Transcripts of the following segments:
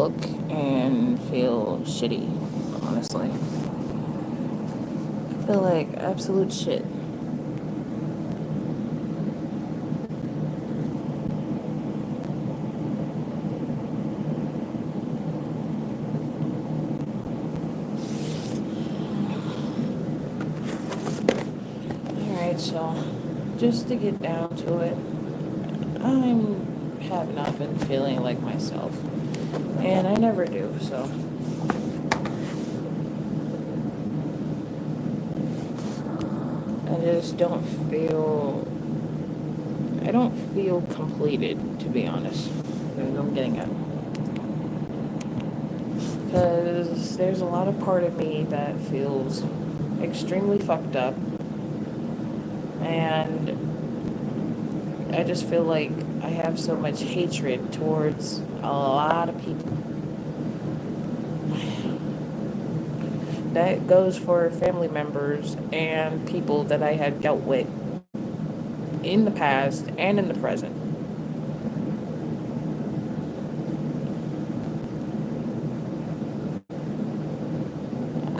look and feel shitty, honestly. I feel like absolute shit. Alright, so just to get down to it, I have not been feeling like myself. And I never do, so. I just don't feel, I don't feel completed, to be honest. That's what I'm getting at. Because there's a lot of part of me that feels extremely fucked up. And I just feel like I have so much hatred towards a lot of people. That goes for family members and people that I had dealt with in the past and in the present.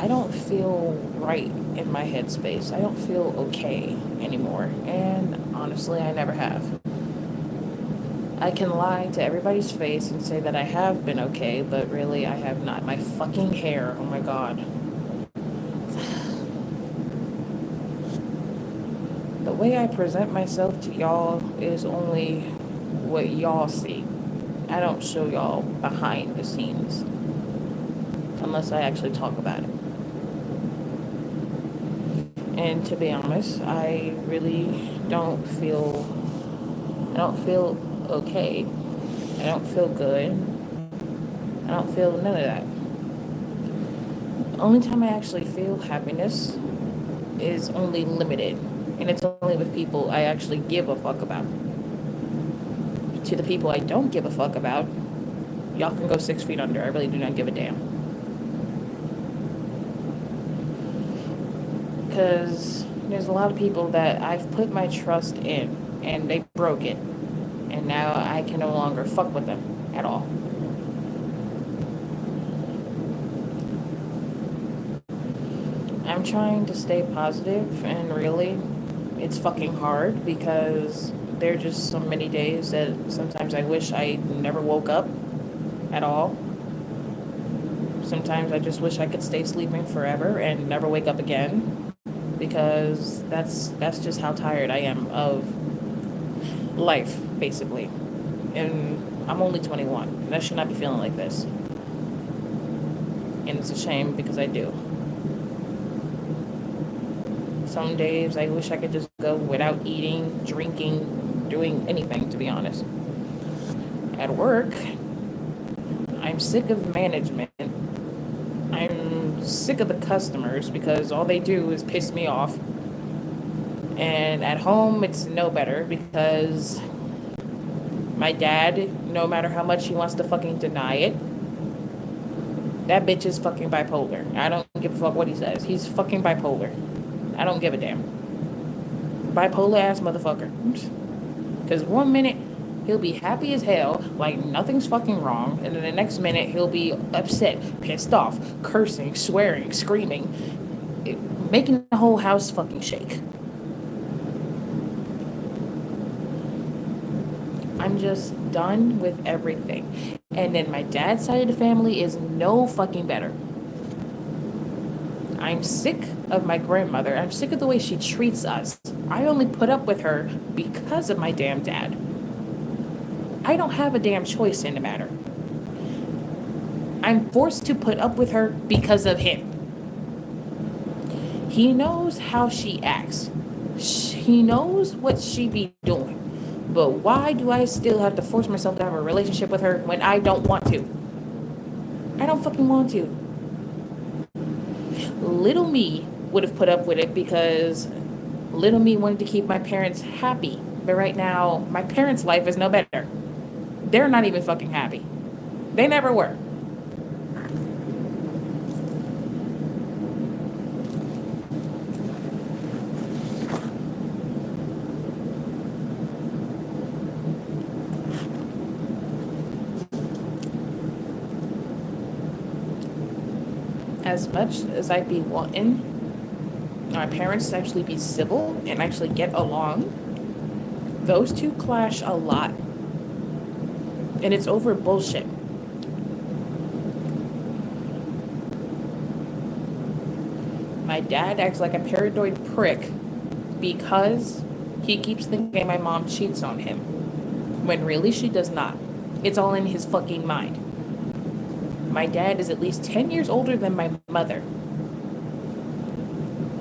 I don't feel right in my headspace. I don't feel okay anymore. And honestly, I never have. I can lie to everybody's face and say that I have been okay, but really I have not. My fucking hair, oh my god. The way I present myself to y'all is only what y'all see. I don't show y'all behind the scenes unless I actually talk about it. And to be honest, I really I don't feel okay. I don't feel good. I don't feel none of that. The only time I actually feel happiness is only limited. And it's only with people I actually give a fuck about. To the people I don't give a fuck about, y'all can go 6 feet under. I really do not give a damn. Because there's a lot of people that I've put my trust in and they broke it. And now I can no longer fuck with them at all. I'm trying to stay positive, and really, it's fucking hard because there are just so many days that sometimes I wish I never woke up at all. Sometimes I just wish I could stay sleeping forever and never wake up again, because that's just how tired I am of life, basically. And I'm only 21, and I should not be feeling like this. And it's a shame because I do. Some days I wish I could just go without eating, drinking, doing anything, to be honest. At work, I'm sick of management. I'm sick of the customers because all they do is piss me off. And at home, it's no better because my dad, no matter how much he wants to fucking deny it, that bitch is fucking bipolar. I don't give a fuck what he says. He's fucking bipolar. I don't give a damn. Bipolar ass motherfucker. Because 1 minute he'll be happy as hell, like nothing's fucking wrong, and then the next minute he'll be upset, pissed off, cursing, swearing, screaming, making the whole house fucking shake. I'm just done with everything. And then my dad's side of the family is no fucking better. I'm sick of my grandmother. I'm sick of the way she treats us. I only put up with her because of my damn dad. I don't have a damn choice in the matter. I'm forced to put up with her because of him. He knows how she acts. He knows what she be doing. But why do I still have to force myself to have a relationship with her when I don't want to? I don't fucking want to. Little me would have put up with it because little me wanted to keep my parents happy. But right now, my parents' life is no better. They're not even fucking happy. They never were. As much as I'd be wanting my parents to actually be civil and actually get along, those two clash a lot. And it's over bullshit. My dad acts like a paranoid prick because he keeps thinking my mom cheats on him, when really she does not. It's all in his fucking mind. My dad is at least 10 years older than my mother.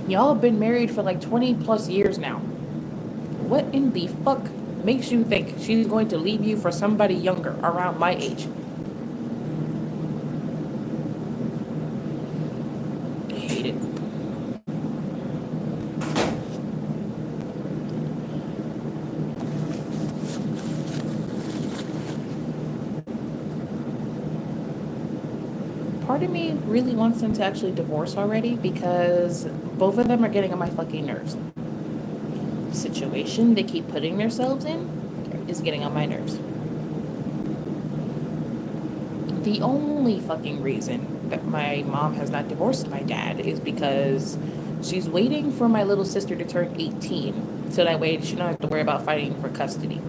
Y'all have been married for like 20 plus years now. What in the fuck makes you think she's going to leave you for somebody younger around my age? I hate it. Part of me really wants them to actually divorce already because both of them are getting on my fucking nerves. The situation they keep putting themselves in is getting on my nerves. The only fucking reason that my mom has not divorced my dad is because she's waiting for my little sister to turn 18 so that way she don't have to worry about fighting for custody.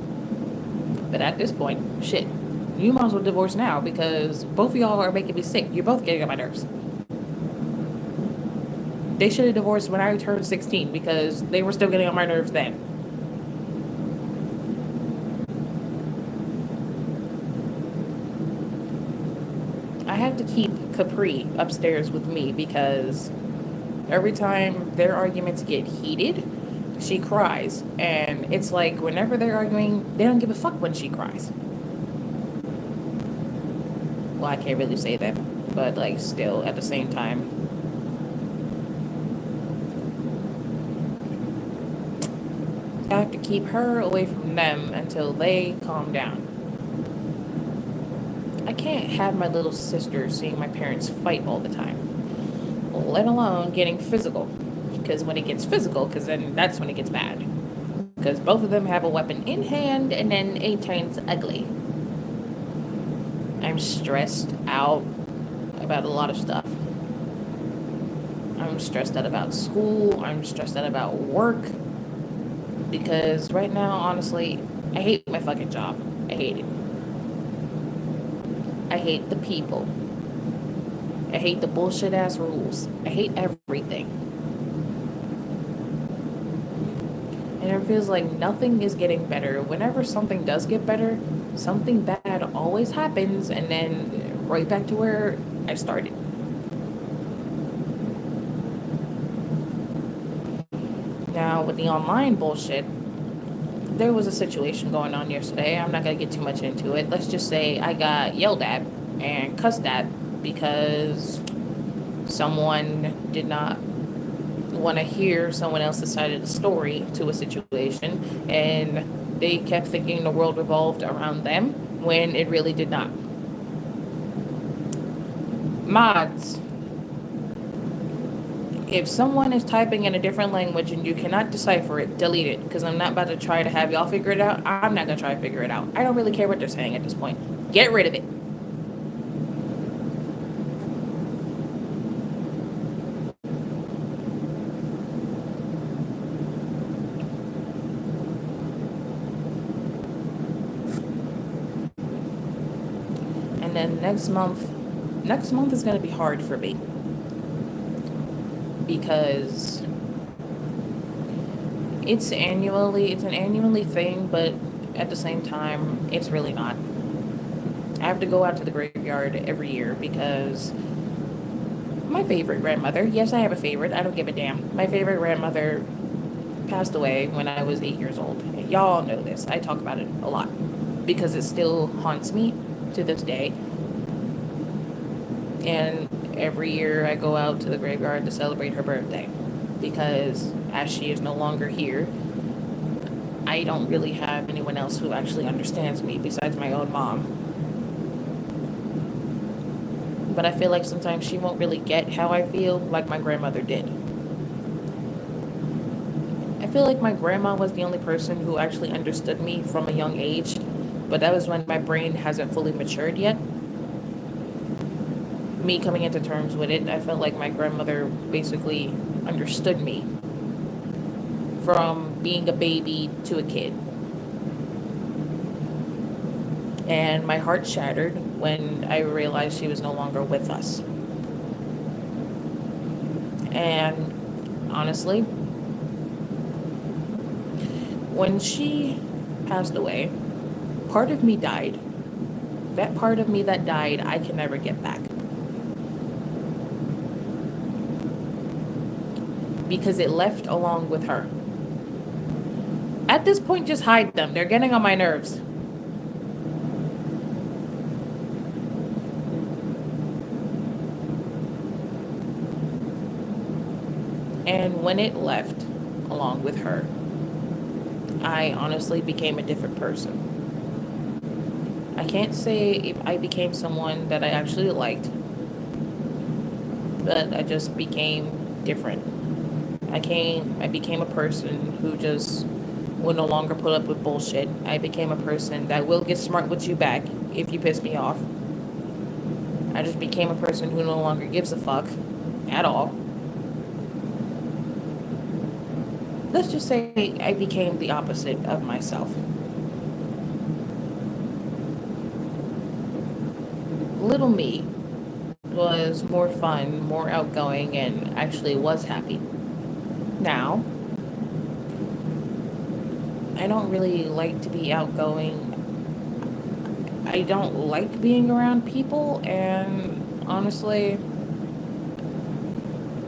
But at this point, shit, you might as well divorce now because both of y'all are making me sick. You're both getting on my nerves. They should have divorced when I turned 16 because they were still getting on my nerves then. I have to keep Capri upstairs with me because every time their arguments get heated, she cries. And it's like whenever they're arguing, they don't give a fuck when she cries. Well, I can't really say that, but like still at the same time. I have to keep her away from them until they calm down. I can't have my little sister seeing my parents fight all the time, let alone getting physical. Because when it gets physical, because then that's when it gets bad. Because both of them have a weapon in hand, and then it turns ugly. I'm stressed out about a lot of stuff. I'm stressed out about school. I'm stressed out about work. Because right now, honestly, I hate my fucking job. I hate it. I hate the people. I hate the bullshit ass rules. I hate everything. And it feels like nothing is getting better. Whenever something does get better, something bad always happens, and then right back to where I started. Now, with the online bullshit, there was a situation going on yesterday. I'm not going to get too much into it. Let's just say I got yelled at and cussed at because someone did not want to hear someone else's side of the story to a situation, and they kept thinking the world revolved around them when it really did not. Mods, if someone is typing in a different language and you cannot decipher it, delete it, because I'm not about to try to have y'all figure it out. I'm not going to try to figure it out. I don't really care what they're saying at this point. Get rid of it. And then next month is going to be hard for me because it's an annually thing, but at the same time, it's really not. I have to go out to the graveyard every year because my favorite grandmother, yes, I have a favorite, I don't give a damn. My favorite grandmother passed away when I was 8 years old. Y'all know this. I talk about it a lot because it still haunts me to this day. And every year I go out to the graveyard to celebrate her birthday because as she is no longer here, I don't really have anyone else who actually understands me besides my own mom. But I feel like sometimes she won't really get how I feel like my grandmother did. I feel like my grandma was the only person who actually understood me from a young age, but that was when my brain hasn't fully matured yet. me coming into terms with it, I felt like my grandmother basically understood me from being a baby to a kid. And my heart shattered when I realized she was no longer with us. And honestly, when she passed away, part of me died. That part of me that died, I can never get back. Because it left along with her. At this point, just hide them. They're getting on my nerves. And when it left along with her, I honestly became a different person. I can't say if I became someone that I actually liked, but I just became different. I became a person who just will no longer put up with bullshit. I became a person that will get smart with you back if you piss me off. I just became a person who no longer gives a fuck at all. Let's just say I became the opposite of myself. Little me was more fun, more outgoing, and actually was happy. Now, I don't really like to be outgoing. I don't like being around people, and honestly,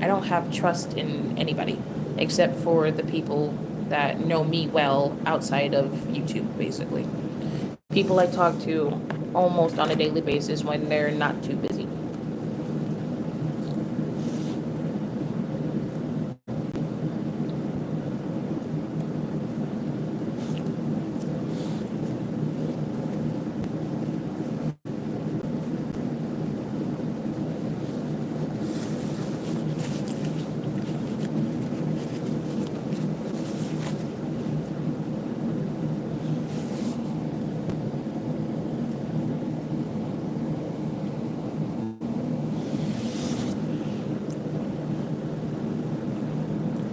I don't have trust in anybody except for the people that know me well outside of YouTube, basically. People I talk to almost on a daily basis when they're not too busy.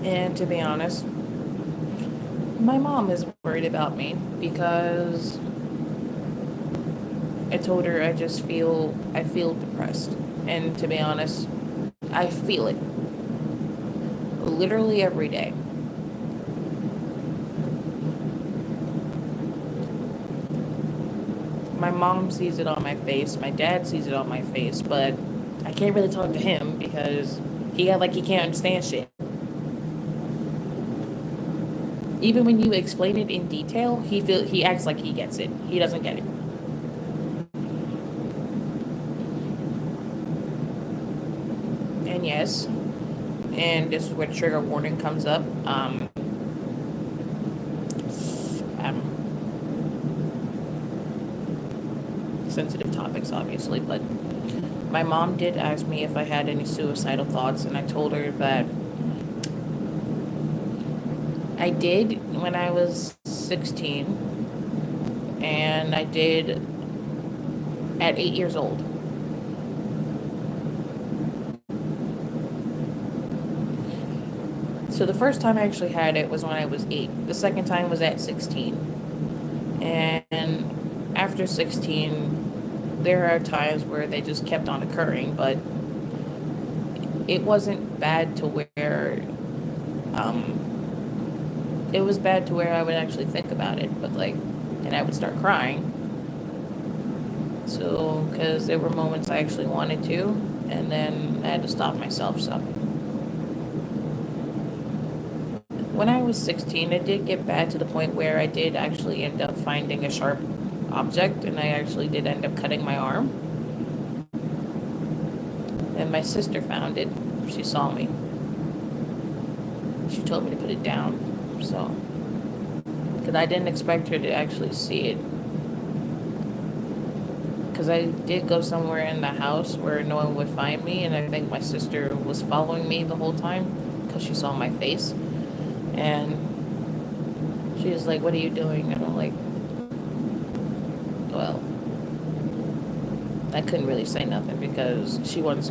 And to be honest, my mom is worried about me because I told her I feel depressed. And to be honest, I feel it literally every day. My mom sees it on my face, my dad sees it on my face, but I can't really talk to him because he act like he can't understand shit. Even when you explain it in detail, he acts like he gets it. He doesn't get it. And yes, and this is where the trigger warning comes up. Sensitive topics, obviously, but my mom did ask me if I had any suicidal thoughts, and I told her that I did when I was 16, and I did at 8 years old. So the first time I actually had it was when I was 8. The second time was at 16. And after 16, there are times where they just kept on occurring, but it wasn't bad to where, it was bad to where I would actually think about it, but and I would start crying. So, because there were moments I actually wanted to, and then I had to stop myself, so. When I was 16, it did get bad to the point where I did actually end up finding a sharp object, and I actually did end up cutting my arm. And my sister found it. She saw me. She told me to put it down, so. Because I didn't expect her to actually see it. Because I did go somewhere in the house where no one would find me, and I think my sister was following me the whole time because she saw my face. And she was like, "What are you doing?" And I'm like, well, I couldn't really say nothing because she wasn't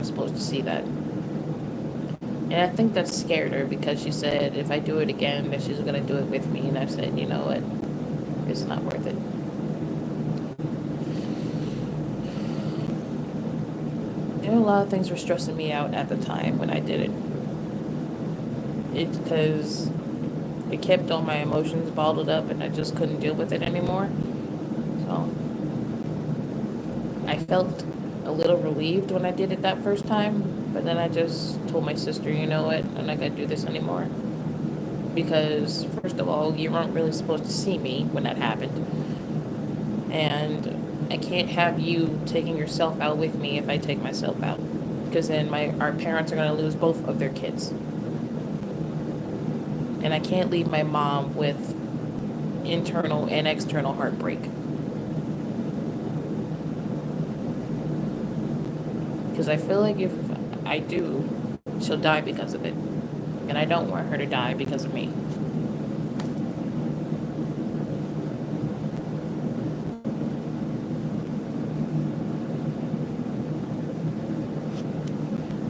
supposed to see that. And I think that scared her because she said if I do it again, that she's gonna do it with me. And I said, you know what, it's not worth it. You know, a lot of things were stressing me out at the time when I did it. It's because it kept all my emotions bottled up and I just couldn't deal with it anymore. So I felt a little relieved when I did it that first time, but then I just told my sister, you know what, I'm not gonna do this anymore. Because, first of all, you weren't really supposed to see me when that happened. And I can't have you taking yourself out with me if I take myself out. Because then our parents are gonna lose both of their kids. And I can't leave my mom with internal and external heartbreak. Because I feel like if I do, she'll die because of it. And I don't want her to die because of me.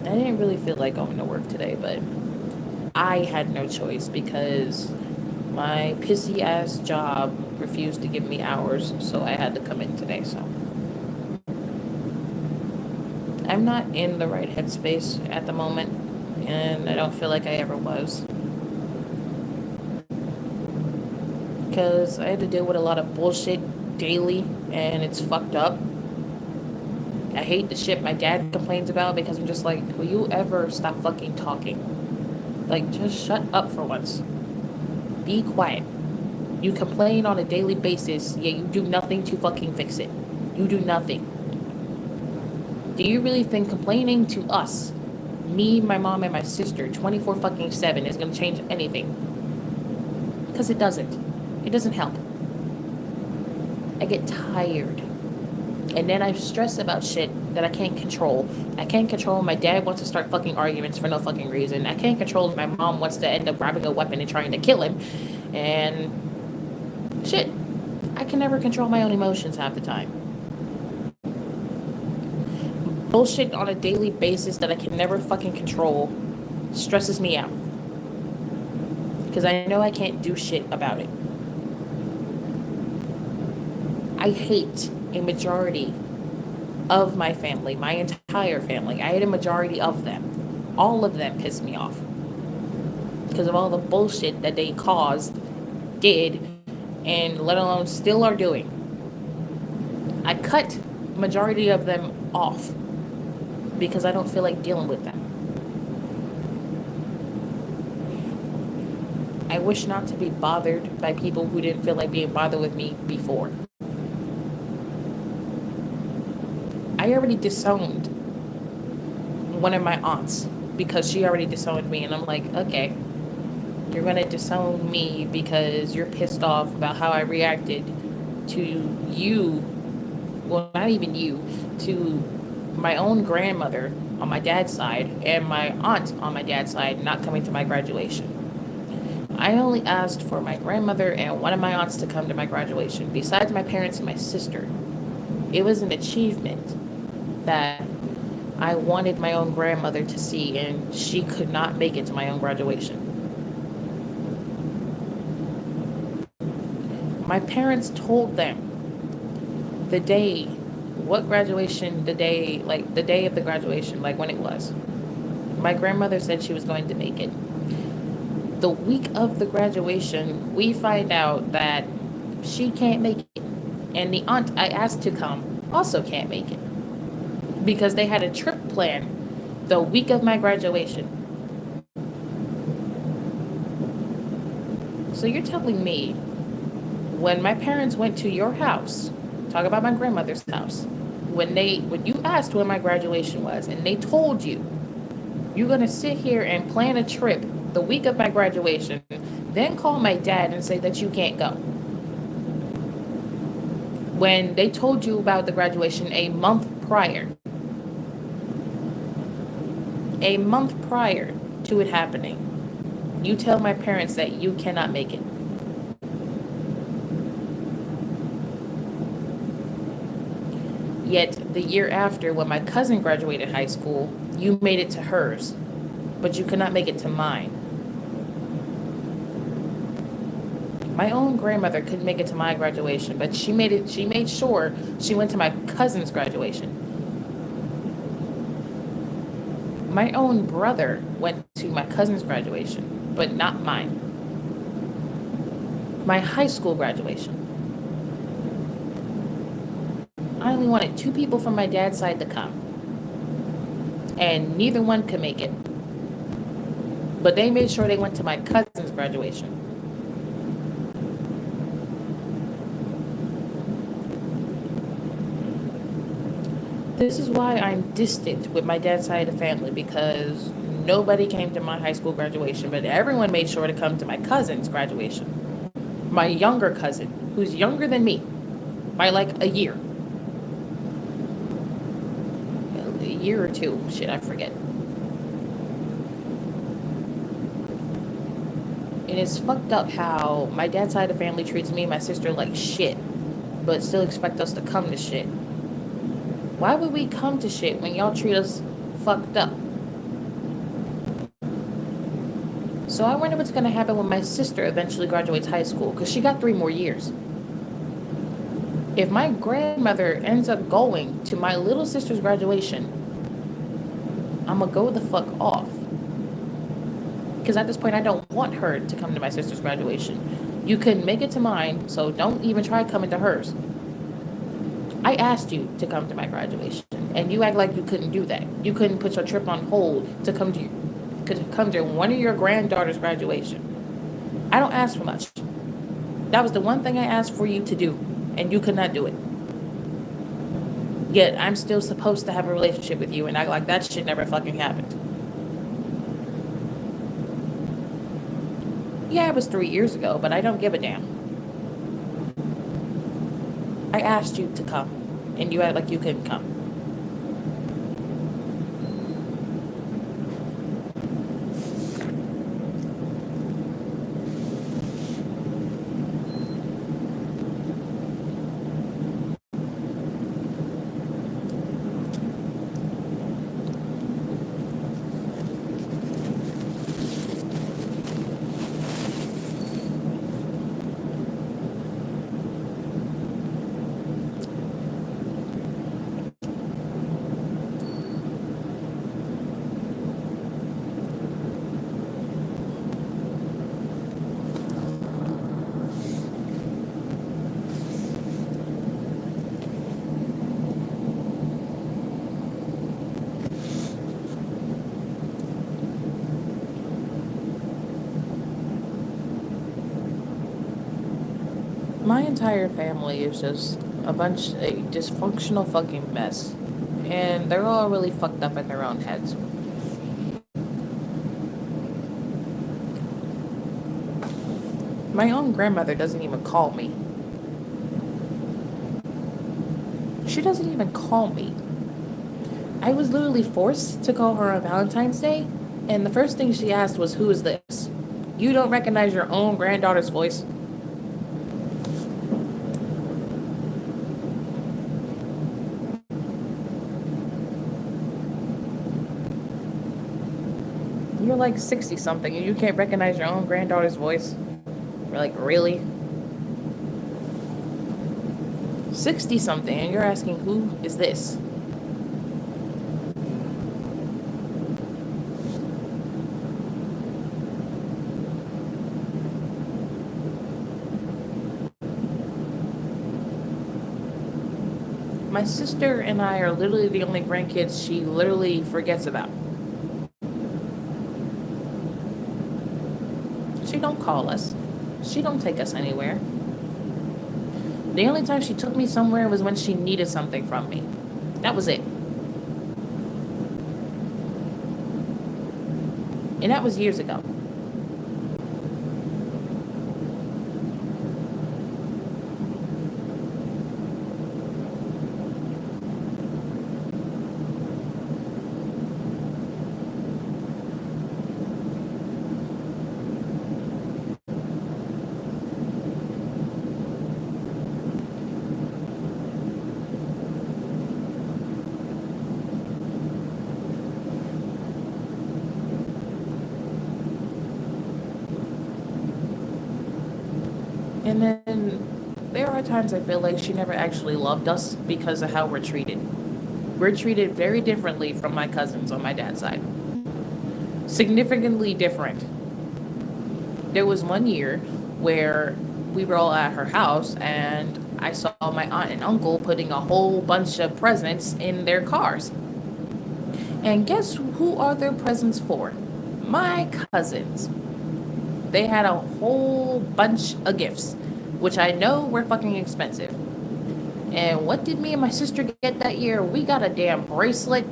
I didn't really feel like going to work today, but I had no choice because my pissy ass job refused to give me hours, so I had to come in today. So I'm not in the right headspace at the moment, and I don't feel like I ever was. Because I had to deal with a lot of bullshit daily, and it's fucked up. I hate the shit my dad complains about because I'm just like, will you ever stop fucking talking? Like, just shut up for once. Be quiet. You complain on a daily basis, yet you do nothing to fucking fix it. You do nothing. Do you really think complaining to us, me, my mom, and my sister, 24 fucking 7 is gonna change anything? Because it doesn't. It doesn't help. I get tired. And then I stress about shit that I can't control. I can't control my dad wants to start fucking arguments for no fucking reason. I can't control if my mom wants to end up grabbing a weapon and trying to kill him. And shit. I can never control my own emotions half the time. Bullshit on a daily basis that I can never fucking control stresses me out. Because I know I can't do shit about it. I hate a majority of my family, my entire family. I hate a majority of them. All of them piss me off. Because of all the bullshit that they caused, did, and let alone still are doing. I cut majority of them off because I don't feel like dealing with them. I wish not to be bothered by people who didn't feel like being bothered with me before. I already disowned one of my aunts because she already disowned me, and I'm like, okay, you're gonna disown me because you're pissed off about how I reacted to you, well, not even you, to my own grandmother on my dad's side and my aunt on my dad's side not coming to my graduation. I only asked for my grandmother and one of my aunts to come to my graduation, besides my parents and my sister. It was an achievement that I wanted my own grandmother to see, and she could not make it to my own graduation. My parents told them the day, what graduation, the day of the graduation, like when it was. My grandmother said she was going to make it. The week of the graduation, we find out that she can't make it. And the aunt I asked to come also can't make it. Because they had a trip planned the week of my graduation. So you're telling me when my parents went to your house, talk about my grandmother's house, when you asked when my graduation was and they told you you're going to sit here and plan a trip the week of my graduation, then call my dad and say that you can't go. When they told you about the graduation a month prior to it happening, you tell my parents that you cannot make it. Yet the year after, when my cousin graduated high school, you made it to hers, but you could not make it to mine. My own grandmother couldn't make it to my graduation, but she made it. She made sure she went to my cousin's graduation. My own brother went to my cousin's graduation, but not mine. My high school graduation. I only wanted 2 people from my dad's side to come, and neither one could make it. But they made sure they went to my cousin's graduation. This is why I'm distant with my dad's side of the family, because nobody came to my high school graduation, but everyone made sure to come to my cousin's graduation. My younger cousin, who's younger than me by like a year. A year or 2. Shit, I forget. And it's fucked up how my dad's side of the family treats me and my sister like shit, but still expect us to come to shit. Why would we come to shit when y'all treat us fucked up? So I wonder what's going to happen when my sister eventually graduates high school, because she got 3 more years. If my grandmother ends up going to my little sister's graduation, I'm going to go the fuck off. Because at this point, I don't want her to come to my sister's graduation. You couldn't make it to mine, so don't even try coming to hers. I asked you to come to my graduation, and you act like you couldn't do that. You couldn't put your trip on hold to come to one of your granddaughter's graduation. I don't ask for much. That was the one thing I asked for you to do, and you could not do it. Yet I'm still supposed to have a relationship with you and act like that shit never fucking happened. Yeah, it was 3 years ago, but I don't give a damn. I asked you to come, and you act like you couldn't come. My entire family is just a dysfunctional fucking mess. And they're all really fucked up in their own heads. My own grandmother doesn't even call me. She doesn't even call me. I was literally forced to call her on Valentine's Day, and the first thing she asked was, "Who is this? You don't recognize your own granddaughter's voice?" You're like 60 something and you can't recognize your own granddaughter's voice? We're like, really? 60 something and you're asking, who is this? My sister and I are literally the only grandkids she literally forgets about. She don't call us. She don't take us anywhere. The only time she took me somewhere was when she needed something from me. That was it. And that was years ago. And then there are times I feel like she never actually loved us because of how we're treated. We're treated very differently from my cousins on my dad's side. Significantly different. There was one year where we were all at her house and I saw my aunt and uncle putting a whole bunch of presents in their cars. And guess who are their presents for? My cousins. They had a whole bunch of gifts, which I know were fucking expensive. And what did me and my sister get that year? We got a damn bracelet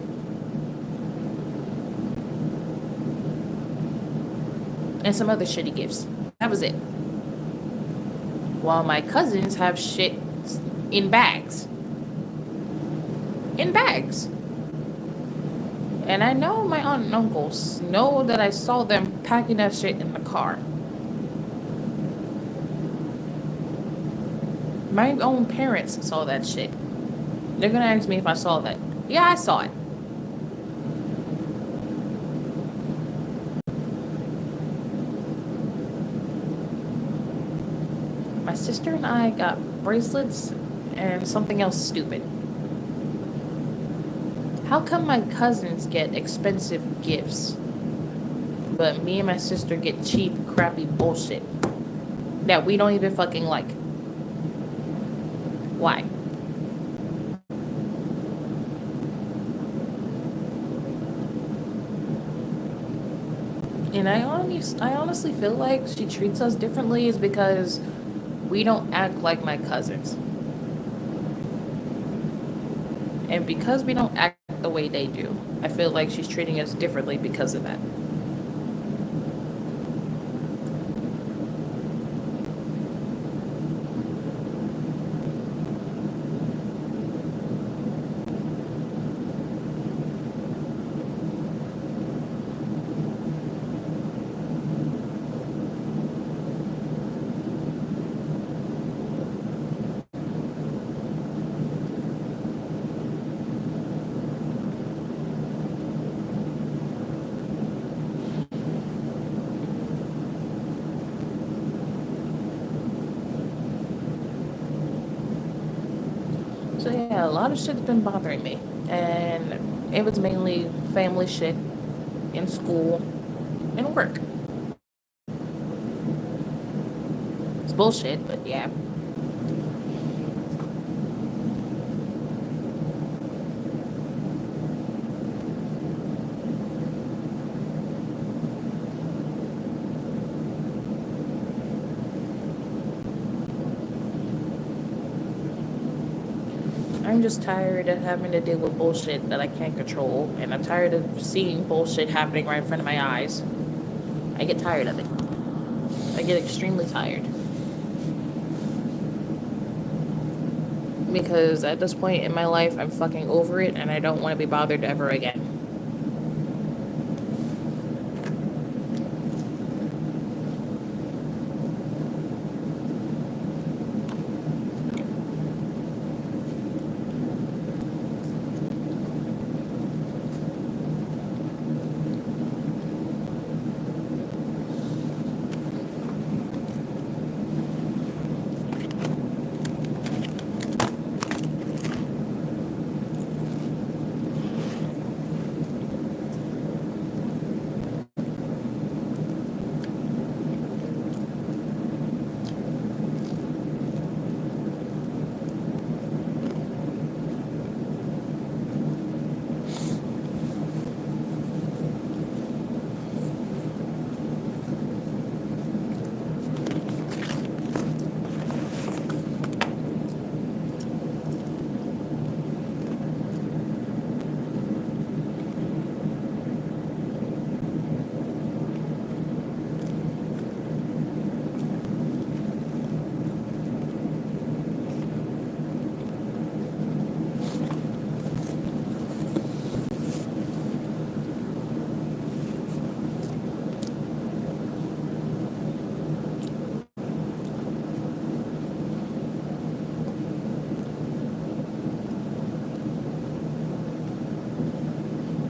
and some other shitty gifts. That was it. While my cousins have shit in bags. In bags. And I know my aunt and uncles know that I saw them packing that shit in the car. My own parents saw that shit. They're gonna ask me if I saw that. Yeah, I saw it. My sister and I got bracelets and something else stupid. How come my cousins get expensive gifts, but me and my sister get cheap, crappy bullshit that we don't even fucking like? Why? And I honestly feel like she treats us differently is because we don't act like my cousins. And because we don't act the way they do, I feel like she's treating us differently because of that. So yeah, a lot of shit's been bothering me. And it was mainly family shit in school and work. It's bullshit, but yeah. I'm just tired of having to deal with bullshit that I can't control, and I'm tired of seeing bullshit happening right in front of my eyes. I get tired of it. I get extremely tired. Because at this point in my life, I'm fucking over it, and I don't want to be bothered ever again.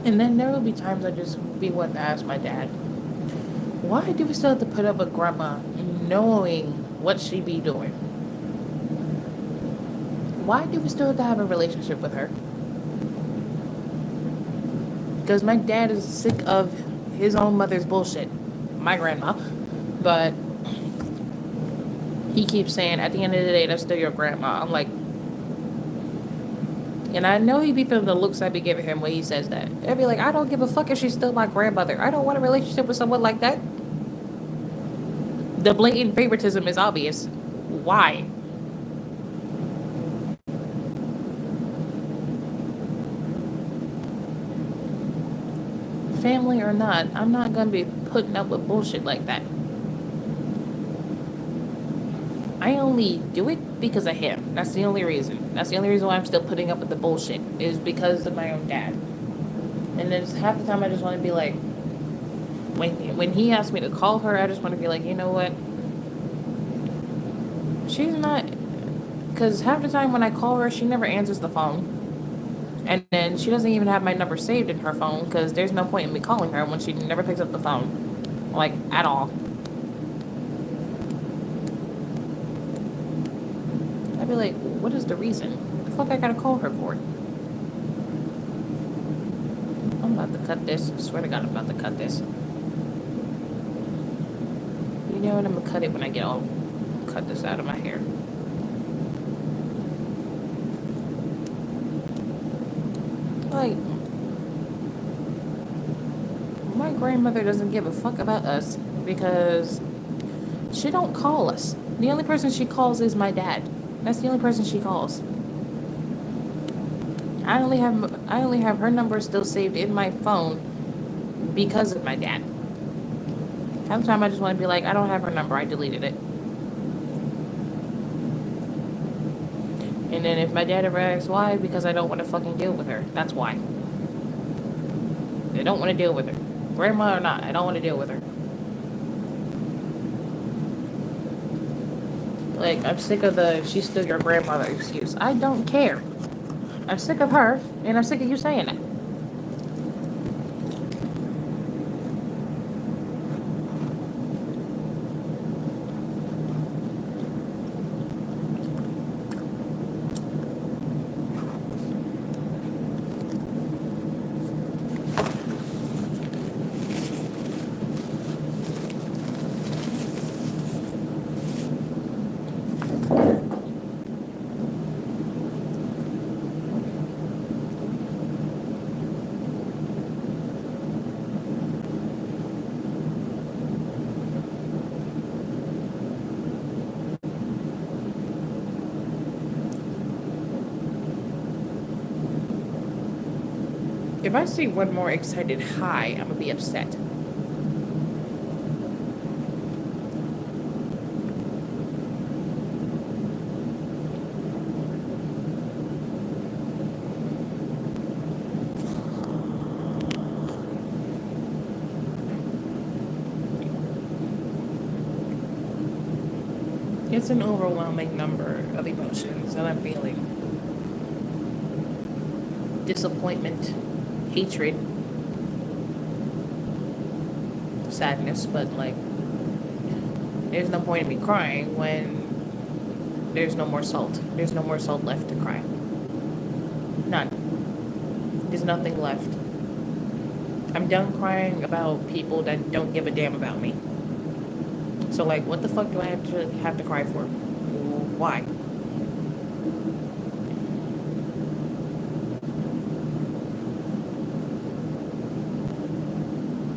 And then there will be times I just be wanting to ask my dad, why do we still have to put up with grandma knowing what she be doing? Why do we still have a relationship with her? Because my dad is sick of his own mother's bullshit. My grandma. But he keeps saying, at the end of the day, that's still your grandma. I'm like, and I know he be feeling the looks I be giving him when he says that. I'd be like, I don't give a fuck if she's still my grandmother. I don't want a relationship with someone like that. The blatant favoritism is obvious. Why? Family or not, I'm not gonna be putting up with bullshit like that. I only do it because of him. That's the only reason. That's the only reason why I'm still putting up with the bullshit, is because of my own dad. And then half the time I just want to be like, when he asks me to call her, I just want to be like, you know what? She's not, because half the time when I call her, she never answers the phone. And then she doesn't even have my number saved in her phone, because there's no point in me calling her when she never picks up the phone. Like, at all. I'd be like, what is the reason? What the fuck I gotta call her for? I'm about to cut this. I swear to God, I'm about to cut this. You know what? I'm gonna cut it when I get all cut this out of my hair. Like, my grandmother doesn't give a fuck about us because she don't call us. The only person she calls is my dad. That's the only person she calls. I only have her number still saved in my phone because of my dad. Half the time I just want to be like, I don't have her number, I deleted it. And then if my dad ever asks why, because I don't want to fucking deal with her. That's why. I don't want to deal with her. Grandma or not, I don't want to deal with her. Like, I'm sick of the she's still your grandmother excuse. I don't care. I'm sick of her, and I'm sick of you saying it. If I see one more excited hi, I'm gonna be upset. It's an overwhelming number of emotions that I'm feeling. Disappointment, hatred, sadness, but like, there's no point in me crying when there's no more salt. There's no more salt left to cry. None. There's nothing left. I'm done crying about people that don't give a damn about me. So like, what the fuck do I have to cry for? Why?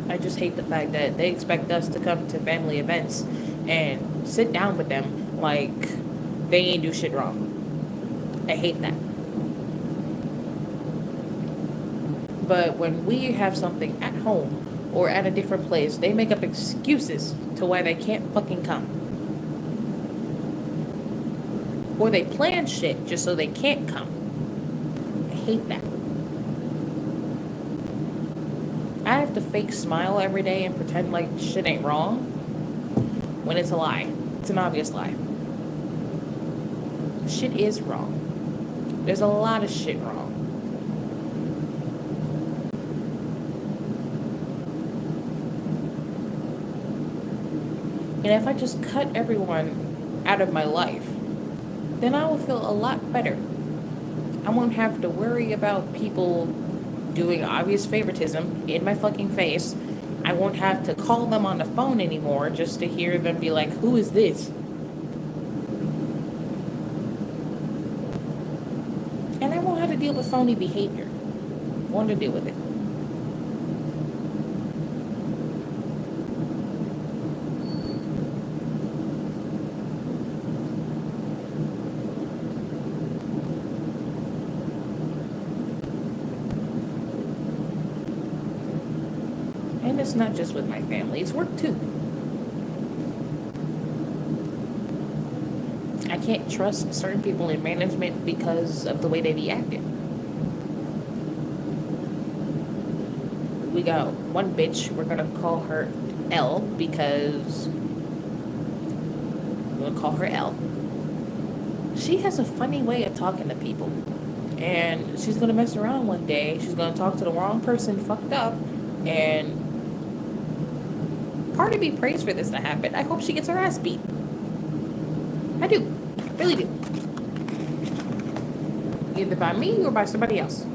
I just hate the fact that they expect us to come to family events and sit down with them like they ain't do shit wrong. I hate that. But when we have something at home or at a different place, they make up excuses to why they can't fucking come. Or they plan shit just so they can't come. I hate that. I have to fake smile every day and pretend like shit ain't wrong when it's a lie. It's an obvious lie. Shit is wrong. There's a lot of shit wrong. And if I just cut everyone out of my life, then I will feel a lot better. I won't have to worry about people doing obvious favoritism in my fucking face. I won't have to call them on the phone anymore just to hear them be like, who is this? And I won't have to deal with phony behavior. I won't have to deal with it. And it's not just with my family, it's work too. I can't trust certain people in management because of the way they be acting. We got one bitch, we're gonna call her L because we're gonna call her L. She has a funny way of talking to people. And she's gonna mess around one day. She's gonna talk to the wrong person fucked up. And part of me prays for this to happen. I hope she gets her ass beat. I do. I really do. Either by me or by somebody else.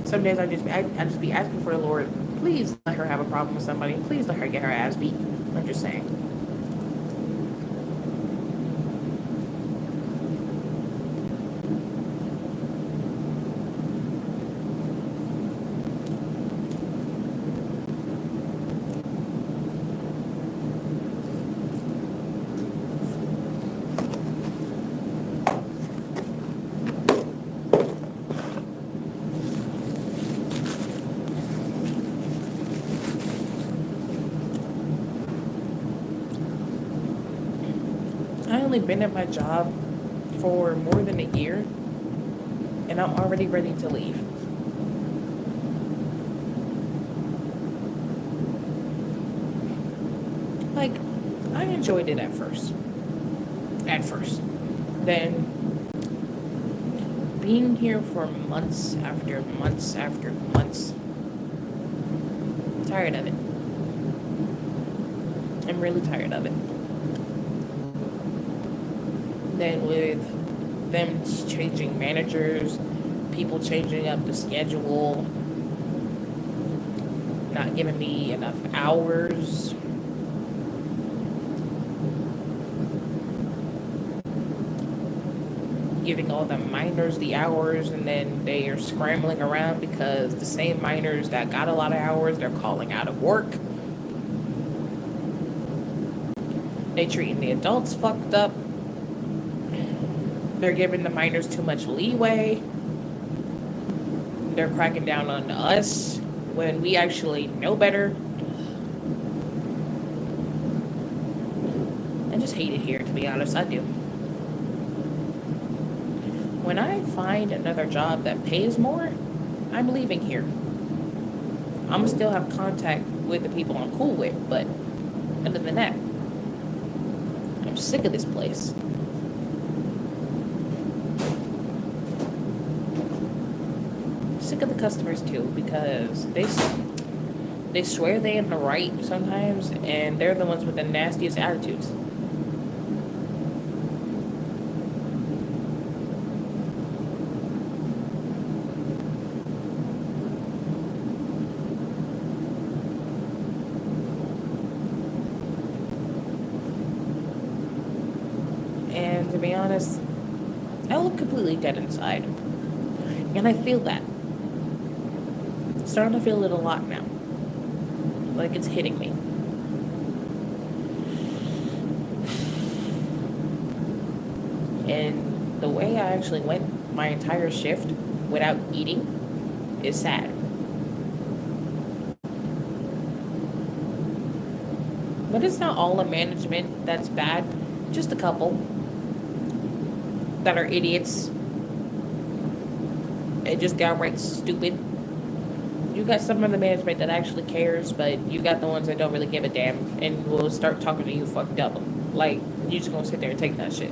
Some days I just be asking for the Lord, please let her have a problem with somebody. Please let her get her ass beat. I'm just saying. I only been at my job for more than a year, and I'm already ready to leave. Like, I enjoyed it at first. At first. Then, being here for months after months after months, I'm tired of it. I'm really tired of it. Then with them changing managers, people changing up the schedule, not giving me enough hours, giving all the minors the hours, and then they are scrambling around because the same minors that got a lot of hours, they're calling out of work. They treating the adults fucked up. They're giving the minors too much leeway. They're cracking down on us when we actually know better. I just hate it here, to be honest. I do. When I find another job that pays more, I'm leaving here. I'm gonna still have contact with the people I'm cool with, but other than that, I'm sick of this place. Sick of the customers too, because they swear they in the right sometimes, and they're the ones with the nastiest attitudes. And to be honest, I look completely dead inside, and I feel that. Starting to feel it a lot now. Like it's hitting me. And the way I actually went my entire shift without eating is sad. But it's not all the management that's bad. Just a couple that are idiots and just downright stupid. You got some of the management that actually cares, but you got the ones that don't really give a damn and will start talking to you fucked up. Like, you just gonna sit there and take that shit.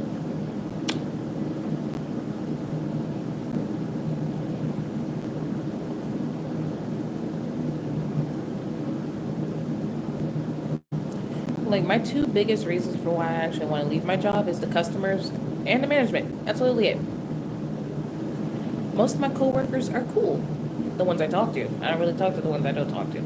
like my two biggest reasons for why I actually want to leave my job is the customers and the management. That's literally it. Most of my coworkers are cool. The ones I talk to. I don't really talk to the ones I don't talk to.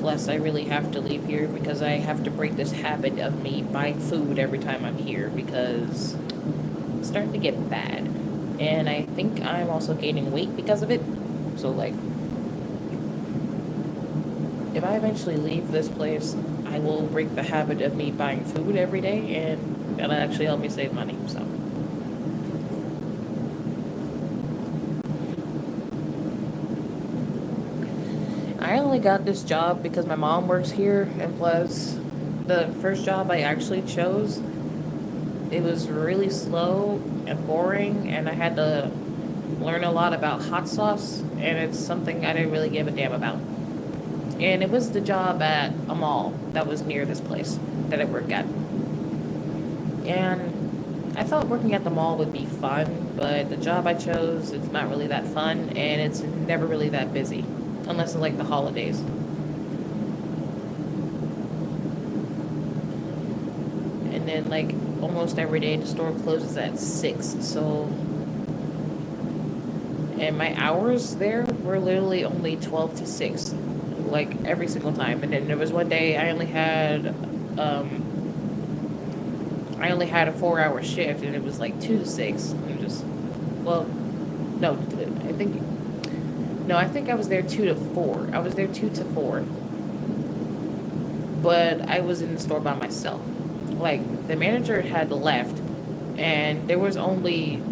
Plus, I really have to leave here because I have to break this habit of me buying food every time I'm here because it's starting to get bad. And I think I'm also gaining weight because of it. So, like, if I eventually leave this place, I will break the habit of me buying food every day, and that'll actually help me save money. So, I only got this job because my mom works here, and plus, the first job I actually chose, it was really slow and boring, and I had to learn a lot about hot sauce, and it's something I didn't really give a damn about. And it was the job at a mall that was near this place that I work at. And I thought working at the mall would be fun, but the job I chose, it's not really that fun, and it's never really that busy, unless it's like the holidays. And then, like, almost every day the store closes at 6, so. And my hours there were literally only 12 to 6, like every single time. And then there was one day I only had a 4-hour shift, and it was like 2 to 6. And just, well, no, I think, no, I think I was there 2 to 4. I was there 2 to 4, but I was in the store by myself. Like, the manager had left, and there was only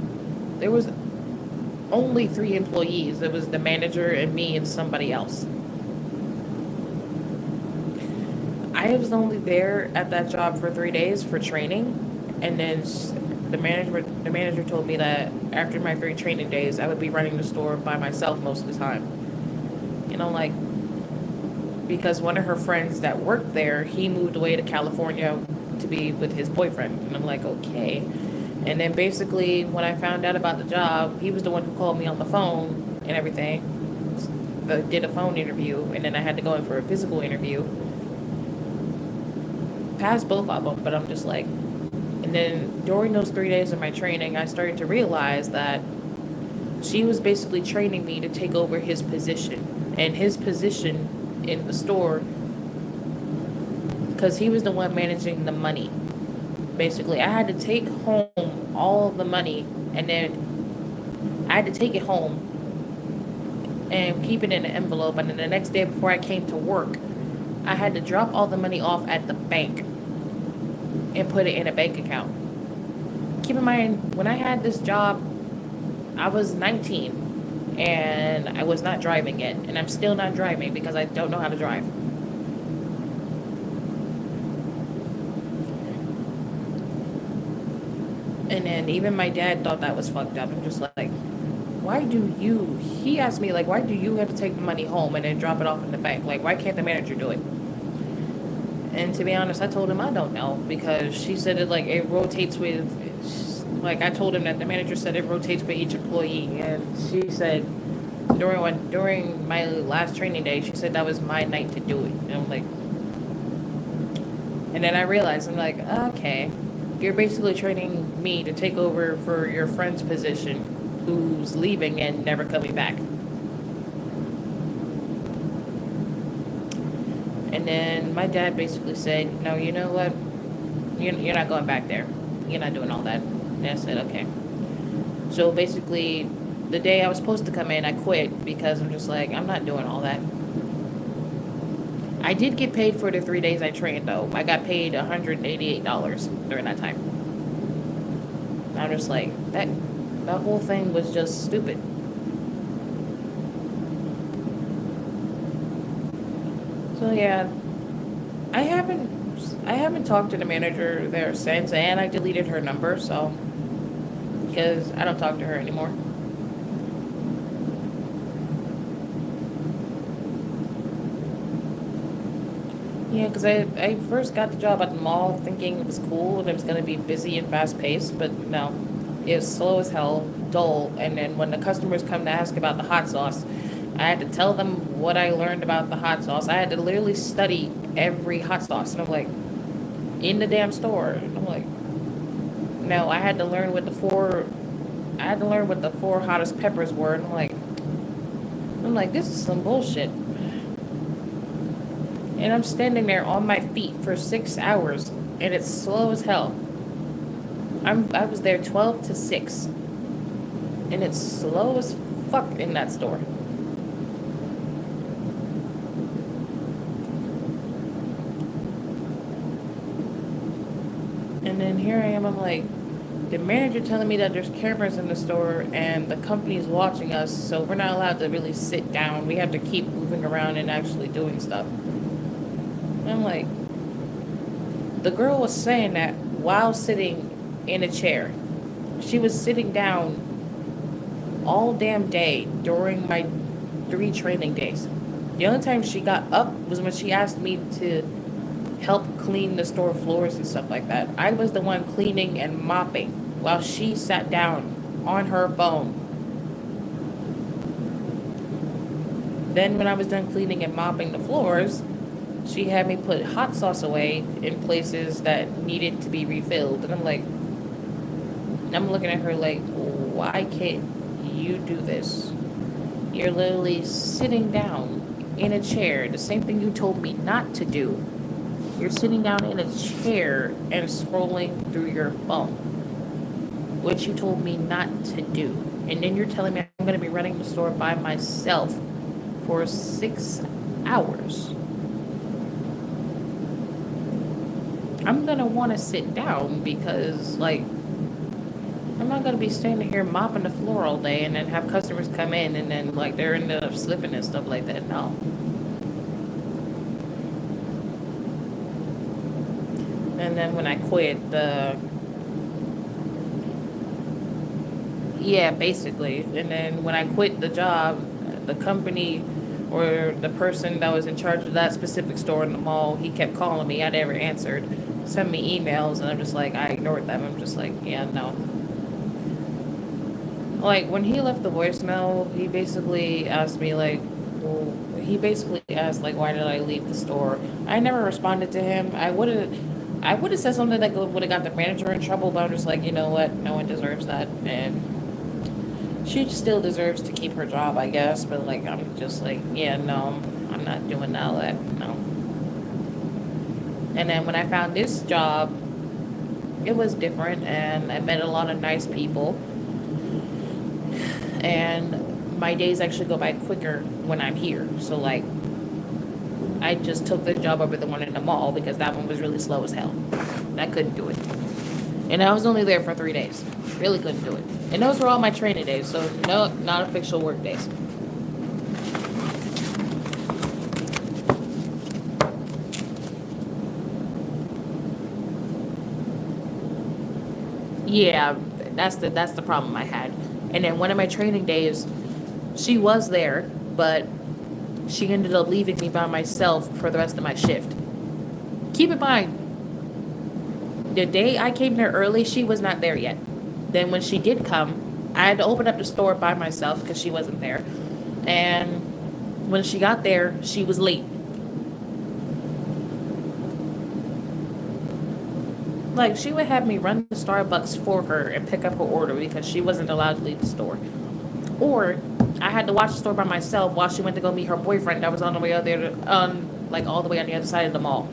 3 employees. It was the manager and me and somebody else. I was only there at that job for 3 days for training, and then the manager told me that after my 3 training days, I would be running the store by myself most of the time. And I'm like, because one of her friends that worked there, he moved away to California to be with his boyfriend, and I'm like, okay. And then basically, when I found out about the job, he was the one who called me on the phone and everything. Did a phone interview, and then I had to go in for a physical interview. Passed both of them, but I'm just like, and then during those 3 days of my training, I started to realize that she was basically training me to take over his position. And his position in the store, because he was the one managing the money. Basically, I had to take home all of the money, and then I had to take it home and keep it in an envelope. And then the next day before I came to work, I had to drop all the money off at the bank and put it in a bank account. Keep in mind, when I had this job, I was 19 and I was not driving yet. And I'm still not driving because I don't know how to drive. And then even my dad thought that was fucked up. I'm just like, he asked me, like, why do you have to take the money home and then drop it off in the bank? Like, why can't the manager do it? And to be honest, I told him I don't know, because she said it rotates with, like, I told him that the manager said it rotates with each employee. And she said, during my last training day, she said that was my night to do it. And I'm like, and then I realized, I'm like, okay, you're basically training me to take over for your friend's position who's leaving and never coming back. And then my dad basically said, no, you know what? You're not going back there. You're not doing all that. And I said, okay. So basically, the day I was supposed to come in, I quit because I'm just like, I'm not doing all that. I did get paid for the 3 days I trained, though. I got paid $188 during that time. I'm just like, that whole thing was just stupid. So yeah, I haven't talked to the manager there since, and I deleted her number, so because I don't talk to her anymore. Yeah, because I first got the job at the mall thinking it was cool and it was going to be busy and fast paced, but no, It's slow as hell, dull, and then when the customers come to ask about the hot sauce, I had to tell them what I learned about the hot sauce. I had to literally study every hot sauce, and I'm like, in the damn store. And I'm like, no, I had to learn what the four, I had to learn what the four hottest peppers were, and I'm like, this is some bullshit. And I'm standing there on my feet for 6 hours, and it's slow as hell. I was there 12 to 6, and it's slow as fuck in that store. And then here I am, I'm like, the manager telling me that there's cameras in the store and the company's watching us, so we're not allowed to really sit down. We have to keep moving around and actually doing stuff. And I'm like, the girl was saying that while sitting in a chair. She was sitting down all damn day during my 3 training days. The only time she got up was when she asked me to help clean the store floors and stuff like that. I was the one cleaning and mopping while she sat down on her phone. Then when I was done cleaning and mopping the floors, she had me put hot sauce away in places that needed to be refilled. And I'm looking at her like, why can't you do this? You're literally sitting down in a chair. The same thing you told me not to do. You're sitting down in a chair and scrolling through your phone, which you told me not to do. And then you're telling me I'm going to be running the store by myself for 6 hours. I'm going to want to sit down because, like, I'm not going to be standing here mopping the floor all day and then have customers come in and then, like, they're ended up slipping and stuff like that. No. And then when I quit, yeah, basically. And then when I quit the job, the company or the person that was in charge of that specific store in the mall, he kept calling me. I never answered. Sent me emails, and I'm just like, I ignored them. I'm just like, yeah, no. Like, when he left the voicemail, he basically asked me, like, well, he basically asked, like, why did I leave the store? I never responded to him. I would have said something that would have got the manager in trouble, but I'm just like, you know what? No one deserves that. And she still deserves to keep her job, I guess. But, like, I'm just like, yeah, no, I'm not doing all that. No. And then when I found this job, it was different, and I met a lot of nice people. And my days actually go by quicker when I'm here. So, like, I just took the job over the one in the mall because that one was really slow as hell. I couldn't do it. And I was only there for 3 days. Really couldn't do it. And those were all my training days, so no, not official work days. Yeah, that's the problem I had. And then one of my training days, she was there, but she ended up leaving me by myself for the rest of my shift. Keep in mind, the day I came there early, she was not there yet. Then when she did come, I had to open up the store by myself because she wasn't there. And when she got there, she was late. Like, she would have me run to Starbucks for her and pick up her order because she wasn't allowed to leave the store. Or I had to watch the store by myself while she went to go meet her boyfriend that was on the way out there, like all the way on the other side of the mall.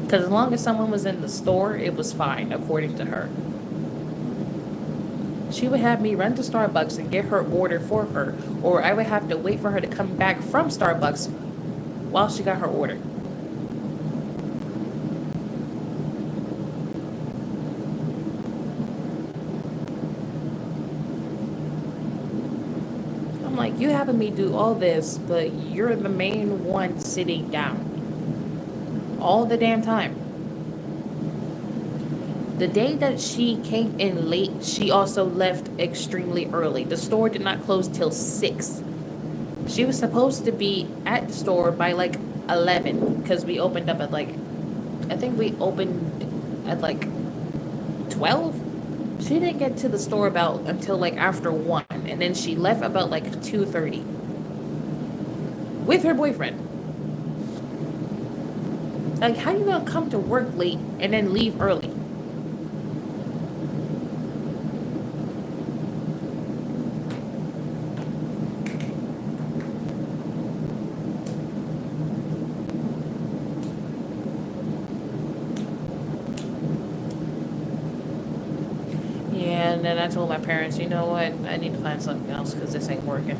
Because as long as someone was in the store, it was fine, according to her. She would have me run to Starbucks and get her order for her, or I would have to wait for her to come back from Starbucks while she got her order. I'm like, you having me do all this, but you're the main one sitting down all the damn time. The day that she came in late, she also left extremely early. The store did not close till 6. She was supposed to be at the store by like 11 because we opened up at like, I think we opened at like 12. She didn't get to the store about until like after 1, and then she left about like 2:30 with her boyfriend. Like, how you gonna come to work late and then leave early? Yeah, and then I told my parents, you know what? I need to find something else because this ain't working.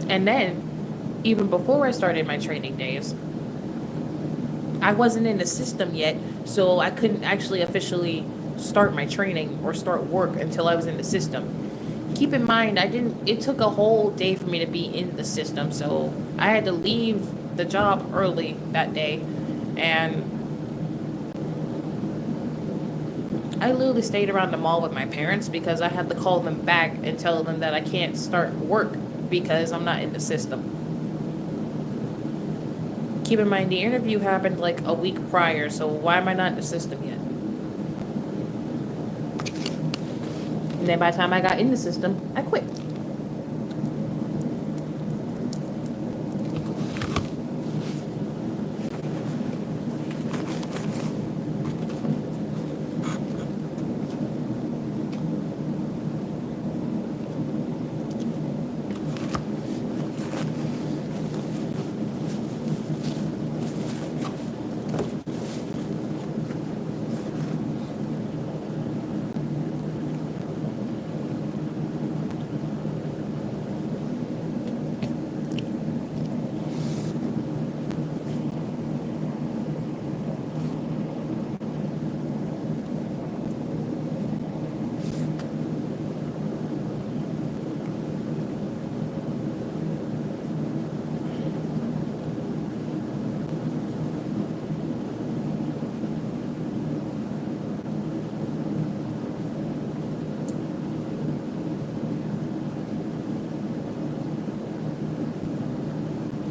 And then, even before I started my training days, I wasn't in the system yet, so I couldn't actually officially start my training or start work until I was in the system. Keep in mind, it took a whole day for me to be in the system, so I had to leave the job early that day, and I literally stayed around the mall with my parents because I had to call them back and tell them that I can't start work because I'm not in the system. Keep in mind, the interview happened like a week prior, so why am I not in the system yet? And then by the time I got in the system, I quit.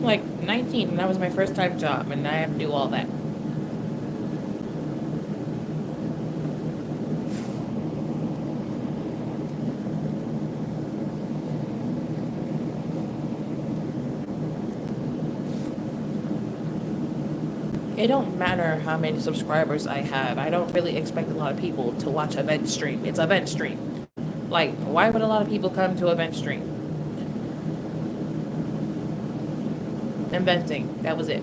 Like 19, and that was my first time job, and I have to do all that. It don't matter how many subscribers I have. I don't really expect a lot of people to watch a vent stream. It's a vent stream. Like, why would a lot of people come to a vent stream? I'm venting. That was it.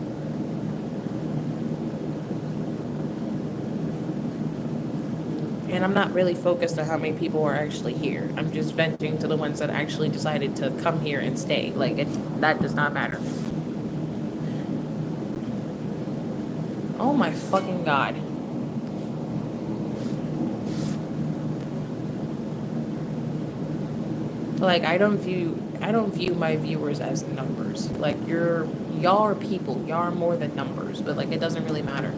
And I'm not really focused on how many people are actually here. I'm just venting to the ones that actually decided to come here and stay. Like, that does not matter. Oh my fucking god. Like, I don't view my viewers as numbers. Like, y'all are people. Y'all are more than numbers, but like it doesn't really matter.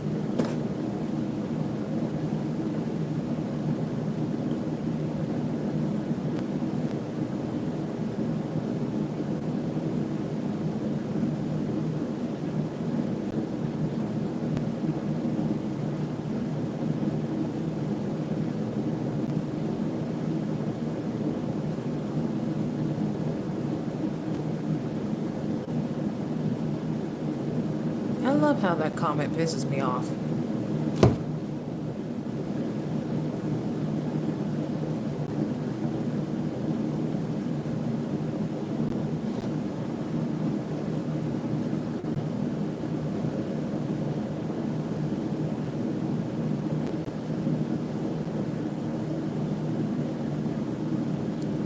I love how that comment pisses me off.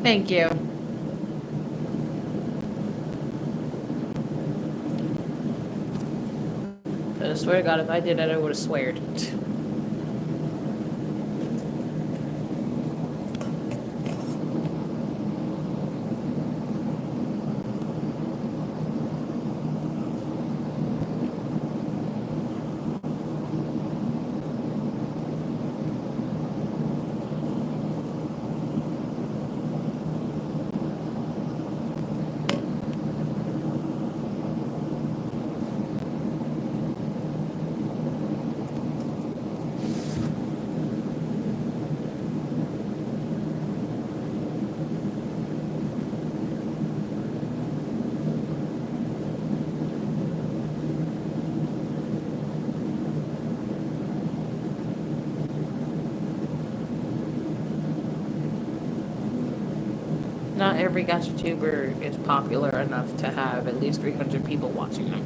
Thank you. I swear to God, if I did that, I would have sweared. not every gacha tuber is popular enough to have at least 300 people watching them.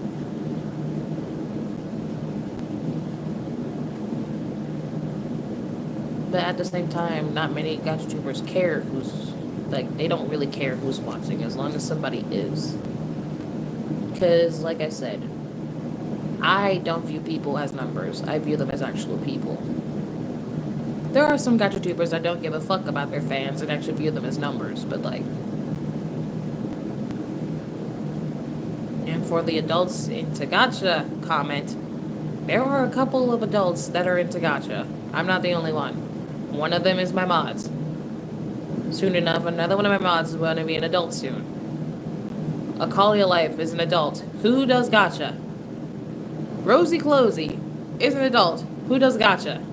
But at the same time, not many gacha tubers care who's, like, they don't really care who's watching as long as somebody is. Because, like I said, I don't view people as numbers. I view them as actual people. There are some gacha tubers that don't give a fuck about their fans and actually view them as numbers, but like... And for the adults into gacha comment, there are a couple of adults that are into gacha. I'm not the only one. One of them is my mods. Soon enough, another one of my mods is going to be an adult soon. Akalia Life is an adult. Who does gacha? Rosie Closey is an adult. Who does gacha?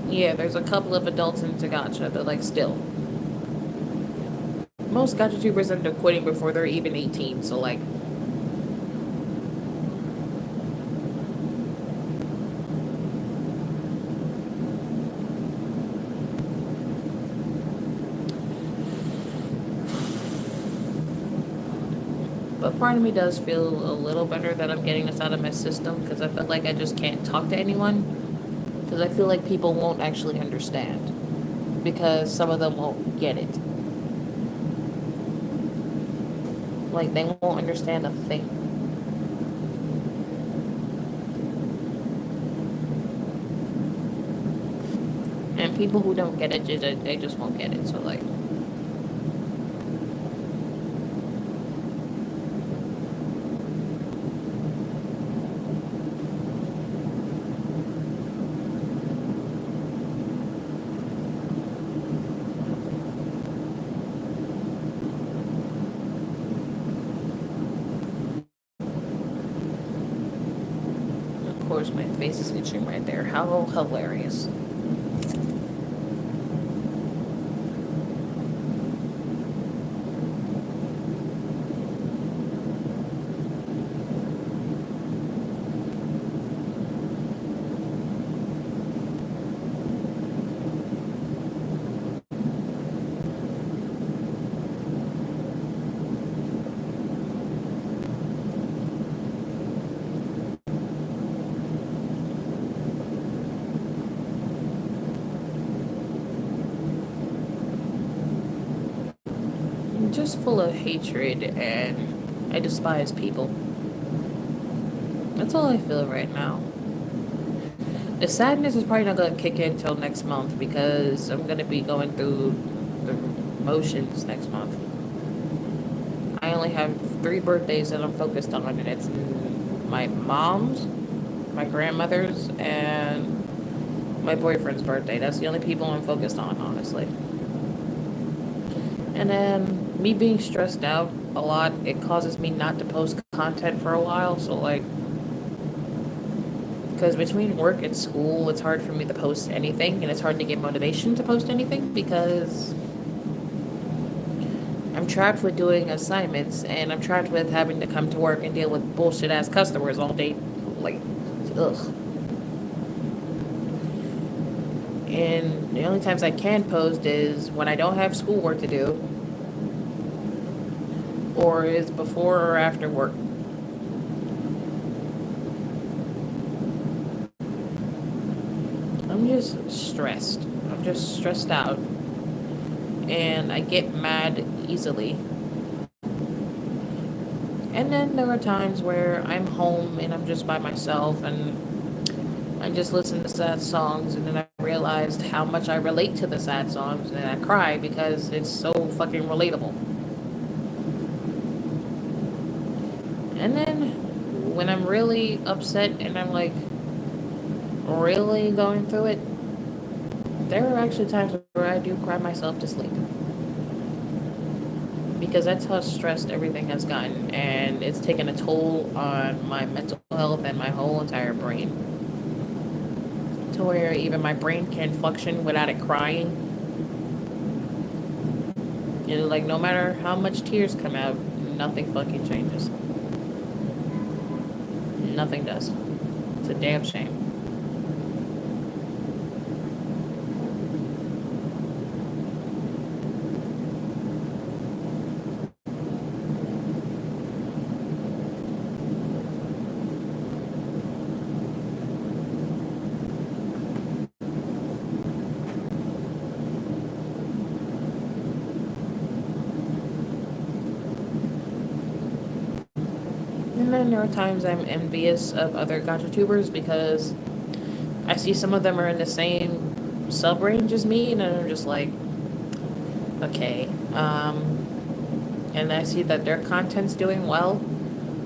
Yeah, there's a couple of adults into gacha, but like still. Most gacha tubers end up quitting before they're even 18, so like... But part of me does feel a little better that I'm getting this out of my system, because I feel like I just can't talk to anyone. Because I feel like people won't actually understand. Because some of them won't get it. Like, they won't understand a thing. And people who don't get it, they just won't get it. So, like... Of course, my face is itching right there. How hilarious. Just full of hatred, and I despise people. That's all I feel right now. The sadness is probably not going to kick in until next month, because I'm going to be going through the motions next month. I only have 3 birthdays that I'm focused on, and it's my mom's, my grandmother's, and my boyfriend's birthday. That's the only people I'm focused on, honestly. And then me being stressed out a lot, it causes me not to post content for a while. So like, because between work and school, it's hard for me to post anything, and it's hard to get motivation to post anything because I'm trapped with doing assignments, and I'm trapped with having to come to work and deal with bullshit ass customers all day. Like, ugh. And the only times I can post is when I don't have schoolwork to do, or is before or after work. I'm just stressed. I'm just stressed out. And I get mad easily. And then there are times where I'm home and I'm just by myself, and I just listen to sad songs, and then I realized how much I relate to the sad songs, and I cry because it's so fucking relatable. And then when I'm really upset and I'm like really going through it, there are actually times where I do cry myself to sleep. Because that's how stressed everything has gotten, and it's taken a toll on my mental health and my whole entire brain. To where even my brain can't function without it crying. And like, no matter how much tears come out, nothing fucking changes. Nothing does. It's a damn shame. And then there are times I'm envious of other gacha tubers because I see some of them are in the same sub range as me, and I'm just like, okay. And I see that their content's doing well,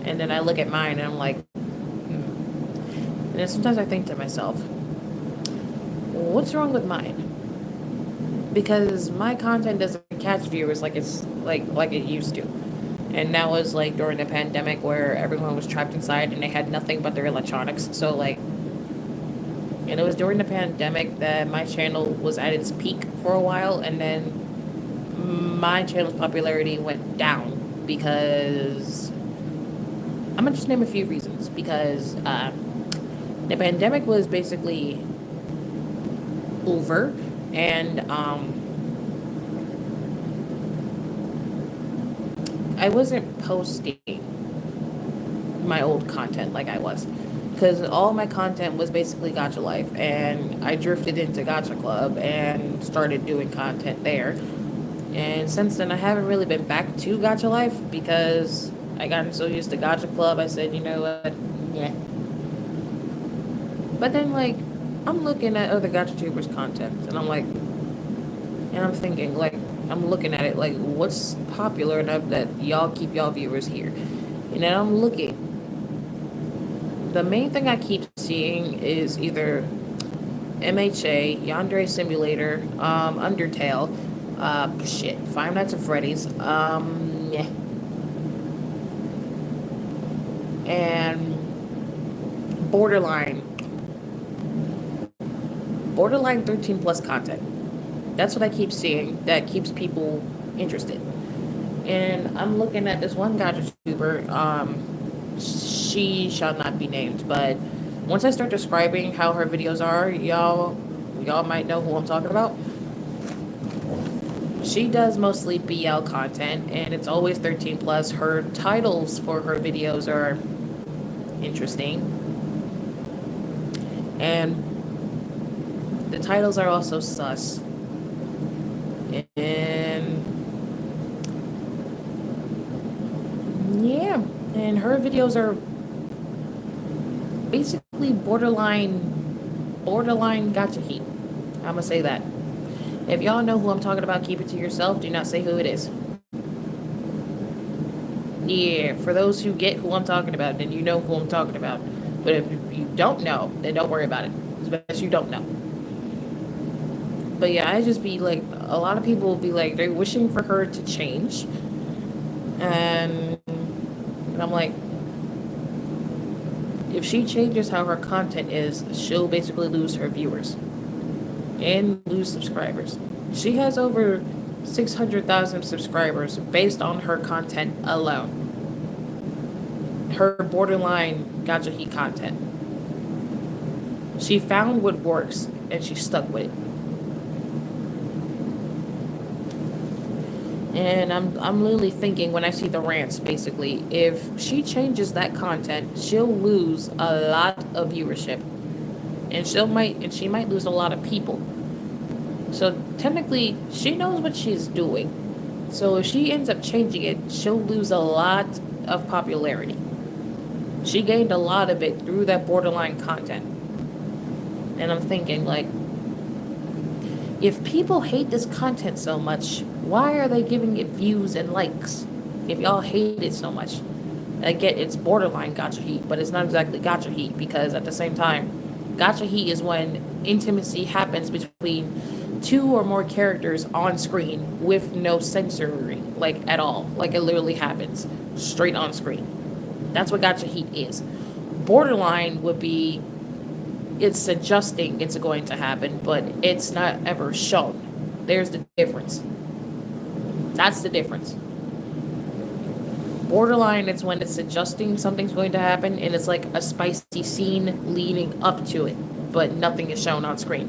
and then I look at mine and I'm like, And then sometimes I think to myself, what's wrong with mine? Because my content doesn't catch viewers like it's like it used to. And that was like during the pandemic where everyone was trapped inside and they had nothing but their electronics. So like, and it was during the pandemic that my channel was at its peak for a while, and then my channel's popularity went down because I'm gonna just name a few reasons. Because the pandemic was basically over, and I wasn't posting my old content like I was, because all my content was basically Gacha Life, and I drifted into Gacha Club and started doing content there. And since then, I haven't really been back to Gacha Life because I gotten so used to Gacha Club. I said, you know what, yeah. But then, like, I'm looking at other Gacha tubers' content, and I'm like, and I'm thinking, like, I'm looking at it like, what's popular enough that y'all keep y'all viewers here? And then I'm looking. The main thing I keep seeing is either MHA, Yandere Simulator, Undertale, Five Nights at Freddy's, yeah. And Borderline. Borderline 13 plus content. That's what I keep seeing that keeps people interested. And I'm looking at this one gacha tuber, she shall not be named, but once I start describing how her videos are, y'all might know who I'm talking about. She does mostly BL content, and it's always 13 plus. Her titles for her videos are interesting, and the titles are also sus. And yeah, and her videos are basically borderline gacha heat. I'm gonna say that. If y'all know who I'm talking about, keep it to yourself. Do not say who it is. Yeah, for those who get who I'm talking about, then you know who I'm talking about. But if you don't know, then don't worry about it. It's best you don't know. But yeah, I just be like, a lot of people will be like, they're wishing for her to change. And I'm like, if she changes how her content is, she'll basically lose her viewers and lose subscribers. She has over 600,000 subscribers based on her content alone. Her borderline gacha heat content. She found what works and she stuck with it. And I'm literally thinking when I see the rants, basically, if she changes that content, she'll lose a lot of viewership. And she might lose a lot of people. So technically, she knows what she's doing. So if she ends up changing it, she'll lose a lot of popularity. She gained a lot of it through that borderline content. And I'm thinking, like, if people hate this content so much, why are they giving it views and likes? If y'all hate it so much. I get it's borderline gacha heat, but it's not exactly gacha heat, because at the same time, gacha heat is when intimacy happens between two or more characters on screen with no censoring, like, at all. Like, it literally happens straight on screen. That's what gacha heat is. Borderline would be, it's suggesting it's going to happen, but it's not ever shown. There's the difference. That's the difference. Borderline is when it's suggesting something's going to happen and it's like a spicy scene leading up to it, but nothing is shown on screen.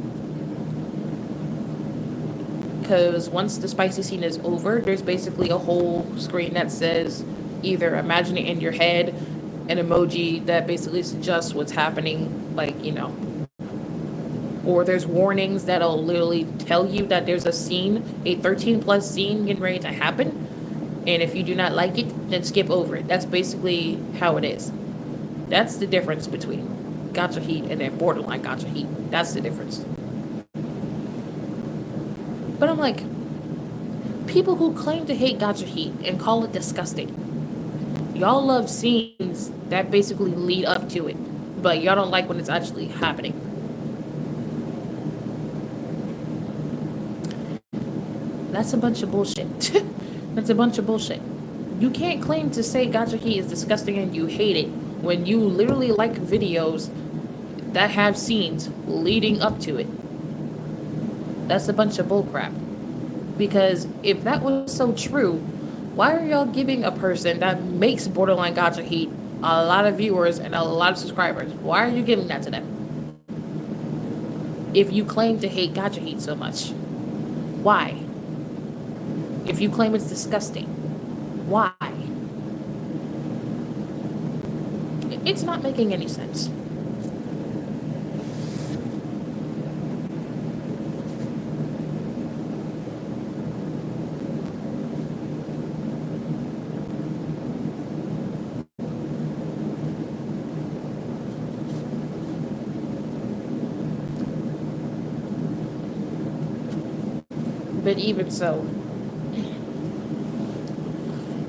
Because once the spicy scene is over, there's basically a whole screen that says either imagine it in your head, an emoji that basically suggests what's happening, like, you know, or there's warnings that'll literally tell you that there's a scene, a 13 plus scene getting ready to happen. And if you do not like it, then skip over it. That's basically how it is. That's the difference between gacha heat and then borderline gacha heat. That's the difference. But I'm like, people who claim to hate gacha heat and call it disgusting, y'all love scenes that basically lead up to it, but y'all don't like when it's actually happening. That's a bunch of bullshit. That's a bunch of bullshit. You can't claim to say gacha heat is disgusting and you hate it when you literally like videos that have scenes leading up to it. That's a bunch of bullcrap. Because if that was so true, why are y'all giving a person that makes borderline gacha heat a lot of viewers and a lot of subscribers? Why are you giving that to them? If you claim to hate gacha heat so much, why? If you claim it's disgusting, why? It's not making any sense. But even so,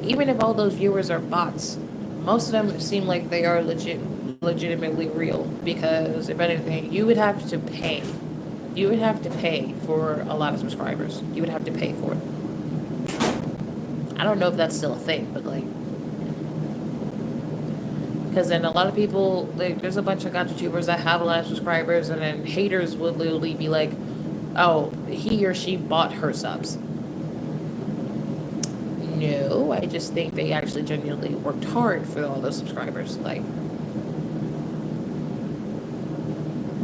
even if all those viewers are bots, most of them seem like they are legitimately real. Because if anything, you would have to pay. You would have to pay for a lot of subscribers. You would have to pay for it. I don't know if that's still a thing, but like, because then a lot of people, like, there's a bunch of gacha tubers that have a lot of subscribers, and then haters would literally be like, oh, he or she bought her subs. No, I just think they actually genuinely worked hard for all those subscribers. Like,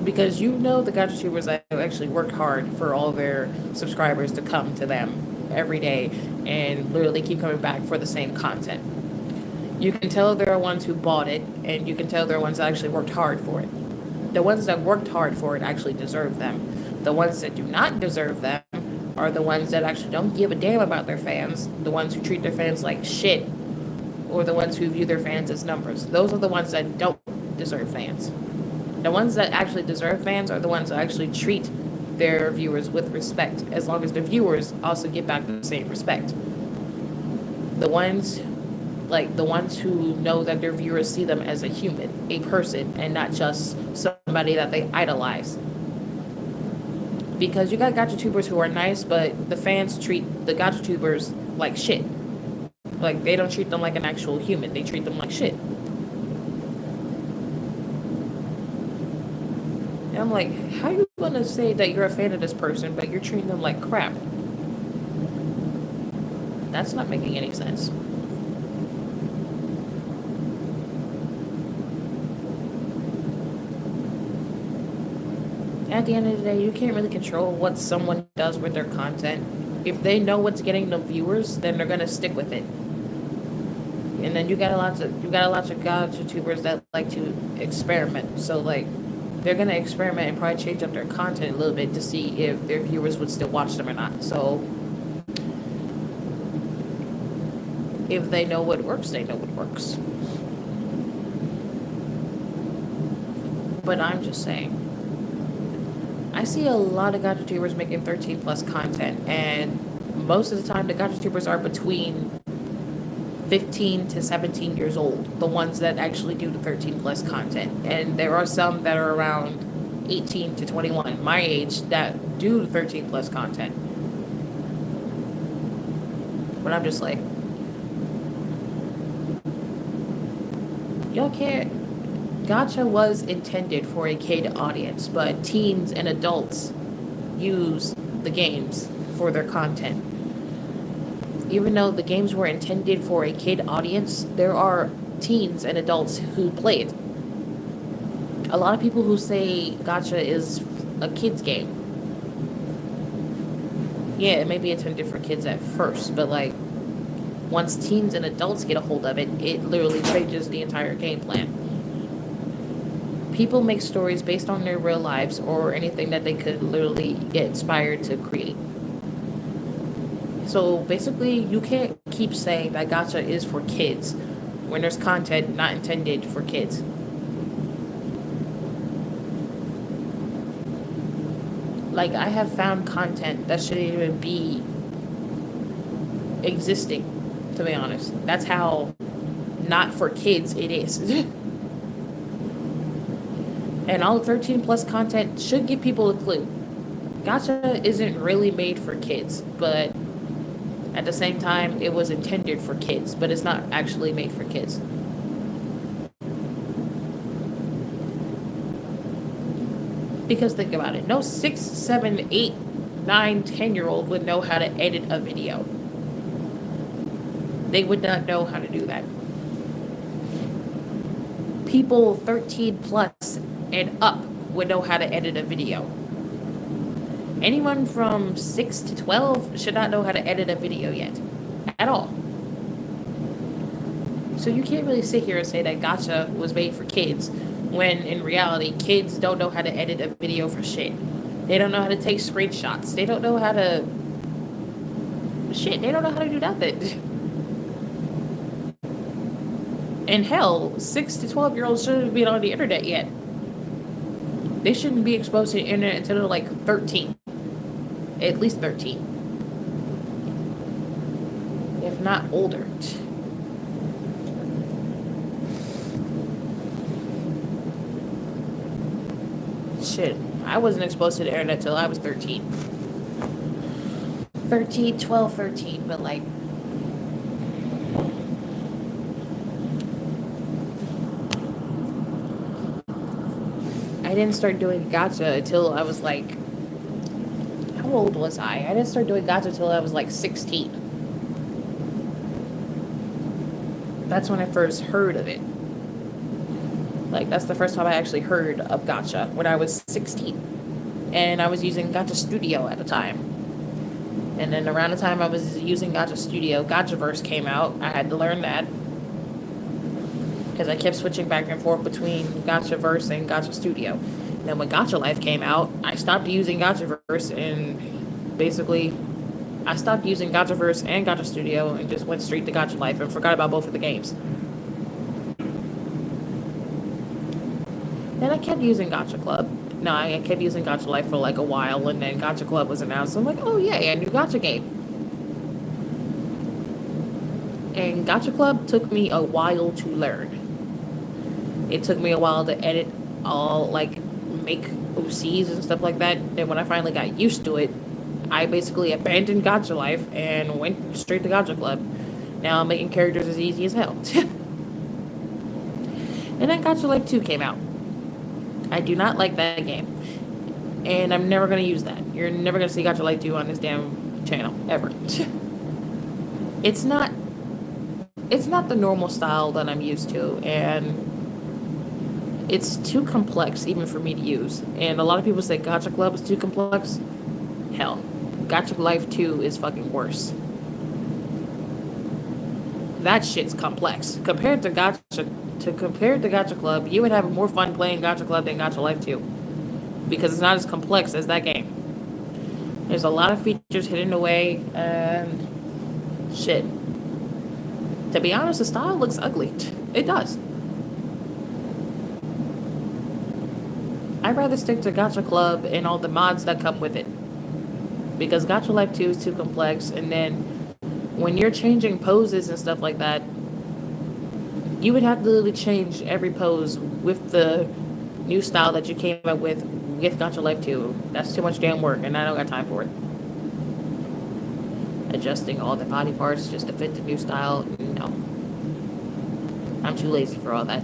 because you know the gacha tubers that actually worked hard for all their subscribers to come to them every day and literally keep coming back for the same content. You can tell there are ones who bought it, and you can tell there are ones that actually worked hard for it. The ones that worked hard for it actually deserve them. The ones that do not deserve them are the ones that actually don't give a damn about their fans, the ones who treat their fans like shit, or the ones who view their fans as numbers. Those are the ones that don't deserve fans. The ones that actually deserve fans are the ones that actually treat their viewers with respect, as long as the viewers also give back the same respect. The ones who know that their viewers see them as a human, a person, and not just somebody that they idolize. Because you got gacha tubers who are nice, but the fans treat the gacha tubers like shit. Like, they don't treat them like an actual human. They treat them like shit. And I'm like, how are you going to say that you're a fan of this person, but you're treating them like crap? That's not making any sense. At the end of the day, you can't really control what someone does with their content. If they know what's getting them viewers, then they're gonna stick with it. And then you got a lot of gacha tubers that like to experiment. So like, they're gonna experiment and probably change up their content a little bit to see if their viewers would still watch them or not. So if they know what works, they know what works. But I'm just saying, I see a lot of gacha tubers making 13 plus content, and most of the time the gacha tubers are between 15 to 17 years old, the ones that actually do the 13 plus content. And there are some that are around 18 to 21, my age, that do the 13 plus content. But I'm just like, y'all can't. Gacha was intended for a kid audience, but teens and adults use the games for their content. Even though the games were intended for a kid audience, there are teens and adults who play it. A lot of people who say gacha is a kid's game. Yeah, it may be intended for kids at first, but like once teens and adults get a hold of it, it literally changes the entire game plan. People make stories based on their real lives or anything that they could literally get inspired to create. So basically, you can't keep saying that gacha is for kids when there's content not intended for kids. Like, I have found content that shouldn't even be existing, to be honest. That's how not for kids it is. And all 13 plus content should give people a clue. Gacha isn't really made for kids, but at the same time, it was intended for kids, but it's not actually made for kids. Because think about it. No 6, 7, 8, 9, 10-year-old would know how to edit a video. They would not know how to do that. People 13 plus and up would know how to edit a video. Anyone from 6 to 12 should not know how to edit a video yet. At all. So you can't really sit here and say that gacha was made for kids, when in reality, kids don't know how to edit a video for shit. They don't know how to take screenshots. They don't know how to... Shit, they don't know how to do nothing. And hell, 6 to 12-year-olds shouldn't be on the internet yet. They shouldn't be exposed to the internet until they're like 13. At least 13. If not older. Shit, I wasn't exposed to the internet till I was 13. 12, 13, but like... I didn't start doing gacha until I was like... How old was I? I didn't start doing gacha until I was like 16. That's when I first heard of it. Like, that's the first time I actually heard of gacha, when I was 16. And I was using Gacha Studio at the time. And then around the time I was using Gacha Studio, Gachaverse came out. I had to learn that. Because I kept switching back and forth between Gachaverse and Gacha Studio. And then when Gacha Life came out, I stopped using Gachaverse and basically I stopped using Gachaverse and Gacha Studio and just went straight to Gacha Life and forgot about both of the games. Then I kept using Gacha Club. No, I kept using Gacha Life for like a while, and then Gacha Club was announced. So I'm like, oh yay, a new Gacha game. And Gacha Club took me a while to learn. It took me a while to edit all, like, make OCs and stuff like that. And when I finally got used to it, I basically abandoned Gacha Life and went straight to Gacha Club. Now making characters is easy as hell. And then Gacha Life 2 came out. I do not like that game. And I'm never going to use that. You're never going to see Gacha Life 2 on this damn channel. Ever. It's not the normal style that I'm used to. And it's too complex even for me to use. And a lot of people say Gacha Club is too complex. Hell. Gacha Life 2 is fucking worse. That shit's complex. Compared to Gacha Club, you would have more fun playing Gacha Club than Gacha Life 2. Because it's not as complex as that game. There's a lot of features hidden away, and shit. To be honest, the style looks ugly. It does. I'd rather stick to Gacha Club and all the mods that come with it. Because Gacha Life 2 is too complex, and then when you're changing poses and stuff like that, you would have to literally change every pose with the new style that you came up with Gacha Life 2. That's too much damn work, and I don't got time for it. Adjusting all the body parts just to fit the new style, no. I'm too lazy for all that.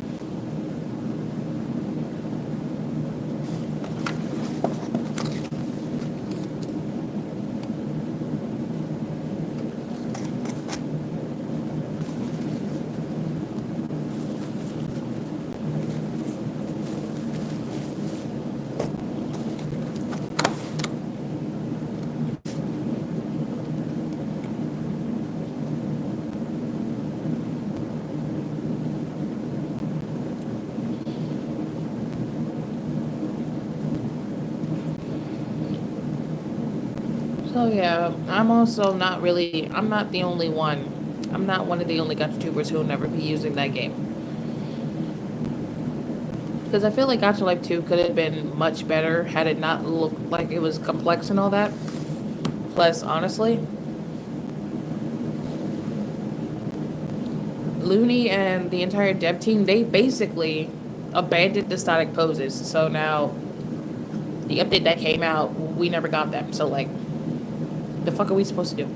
Oh yeah, I'm also not really. I'm not the only one. I'm not one of the only gacha tubers who will never be using that game. Because I feel like Gacha Life 2 could have been much better had it not looked like it was complex and all that. Plus, honestly, Looney and the entire dev team, they basically abandoned the static poses. So now, the update that came out, we never got them. So, like, the fuck are we supposed to do?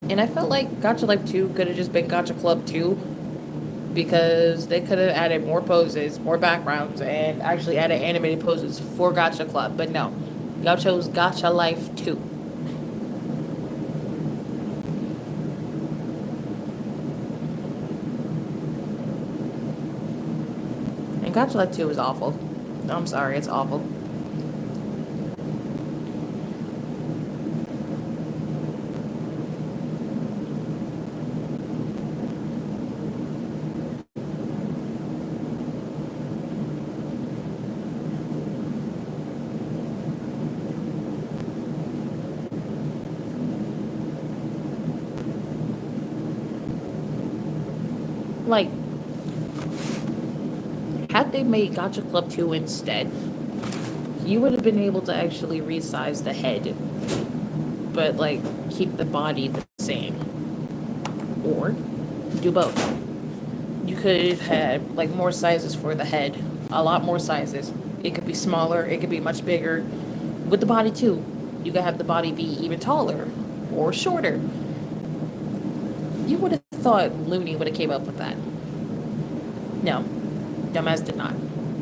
And I felt like Gacha Life 2 could have just been Gacha Club 2 because they could have added more poses, more backgrounds, and actually added animated poses for Gacha Club. But no, y'all chose Gacha Life 2. And Gacha Life 2 is awful. I'm sorry, it's awful. Like, had they made Gacha Club 2 instead, you would have been able to actually resize the head, but like keep the body the same. Or do both. You could have had like more sizes for the head, a lot more sizes. It could be smaller, it could be much bigger. With the body too, you could have the body be even taller or shorter. You would have thought Looney would have came up with that. No, dumbass did not.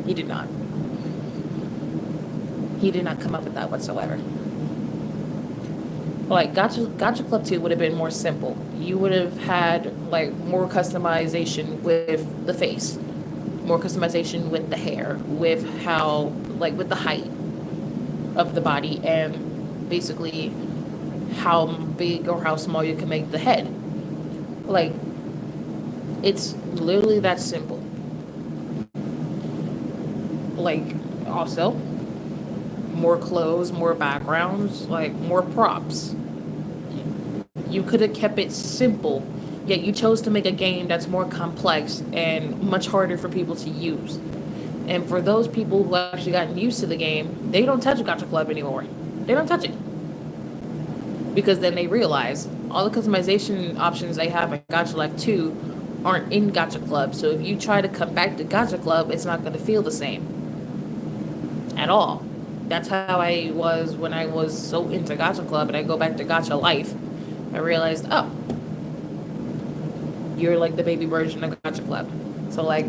He did not. He did not come up with that whatsoever. Like Gacha Club 2 would have been more simple. You would have had like more customization with the face, more customization with the hair, with how like with the height of the body, and basically how big or how small you can make the head. Like, it's literally that simple. Like, also, more clothes, more backgrounds, like more props. You could have kept it simple, yet you chose to make a game that's more complex and much harder for people to use. And for those people who actually gotten used to the game, they don't touch Gacha Club anymore. They don't touch it. Because then they realize all the customization options they have in Gacha Life 2 aren't in Gacha Club. So if you try to come back to Gacha Club, it's not going to feel the same at all. That's how I was when I was so into Gacha Club, and I go back to Gacha Life. I realized, oh, you're like the baby version of Gacha Club. So like,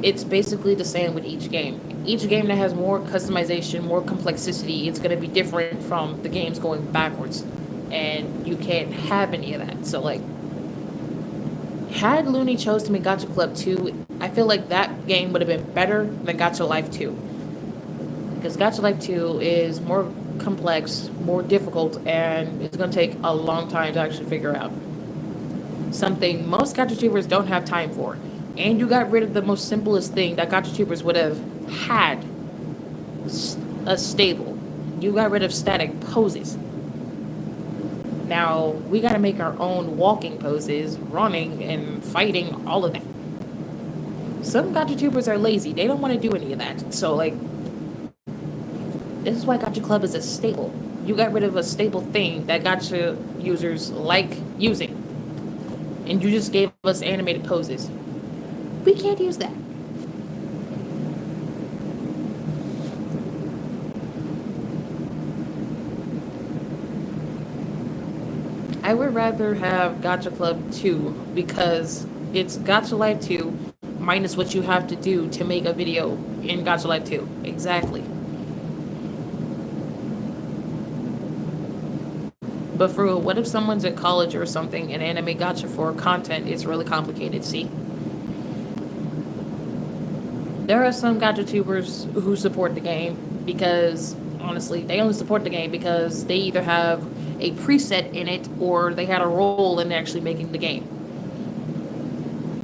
it's basically the same with each game. Each game that has more customization, more complexity, it's going to be different from the games going backwards. And you can't have any of that. So like, had Looney chose to make Gacha Club 2, I feel like that game would have been better than Gacha Life 2. Because Gacha Life 2 is more complex, more difficult, and it's going to take a long time to actually figure out. Something most Gacha tubers don't have time for. And you got rid of the most simplest thing that Gacha tubers would have had, a stable. You got rid of static poses. Now, we got to make our own walking poses, running and fighting, all of that. Some Gacha tubers are lazy. They don't want to do any of that. So, like, this is why Gacha Club is a staple. You got rid of a staple thing that Gacha users like using. And you just gave us animated poses. We can't use that. I would rather have Gacha Club 2 because it's Gacha Life 2 minus what you have to do to make a video in Gacha Life 2. Exactly. But for what if someone's in college or something and anime gacha for content is really complicated, see? There are some gacha tubers who support the game because, honestly, they only support the game because they either have a preset in it or they had a role in actually making the game.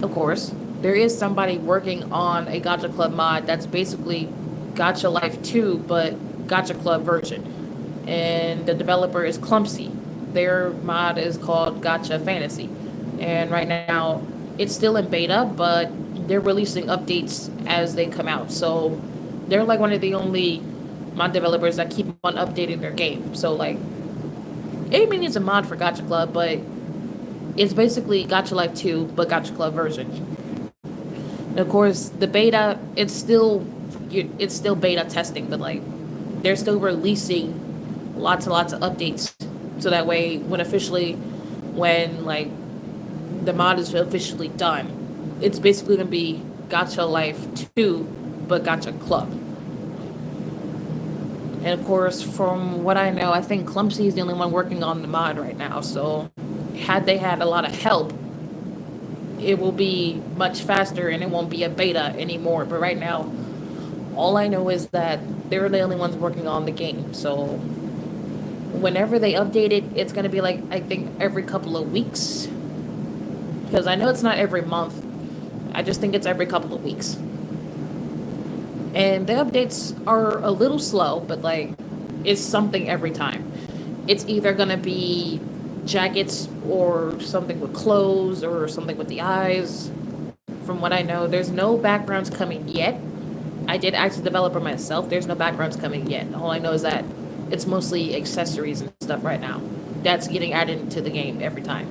Of course, there is somebody working on a Gacha Club mod that's basically Gacha Life 2, but Gacha Club version. And the developer is Clumsy. Their mod is called Gacha Fantasy. And right now, it's still in beta, but they're releasing updates as they come out. So they're like one of the only mod developers that keep on updating their game. So like, it needs a mod for Gacha Club, but it's basically Gacha Life 2, but Gacha Club version. And of course, the beta, it's still beta testing, but like, they're still releasing lots and lots of updates. So that way, when like the mod is officially done, it's basically gonna be Gacha Life 2, but Gacha Club. And of course, from what I know, I think Clumsy is the only one working on the mod right now. So, had they had a lot of help, it will be much faster and it won't be a beta anymore. But right now, all I know is that they're the only ones working on the game. So, whenever they update it, it's going to be like, I think, every couple of weeks. Because I know it's not every month. I just think it's every couple of weeks. And the updates are a little slow, but like, it's something every time. It's either going to be jackets or something with clothes or something with the eyes. From what I know, there's no backgrounds coming yet. I did ask the developer myself. There's no backgrounds coming yet. All I know is that it's mostly accessories and stuff right now. That's getting added into the game every time.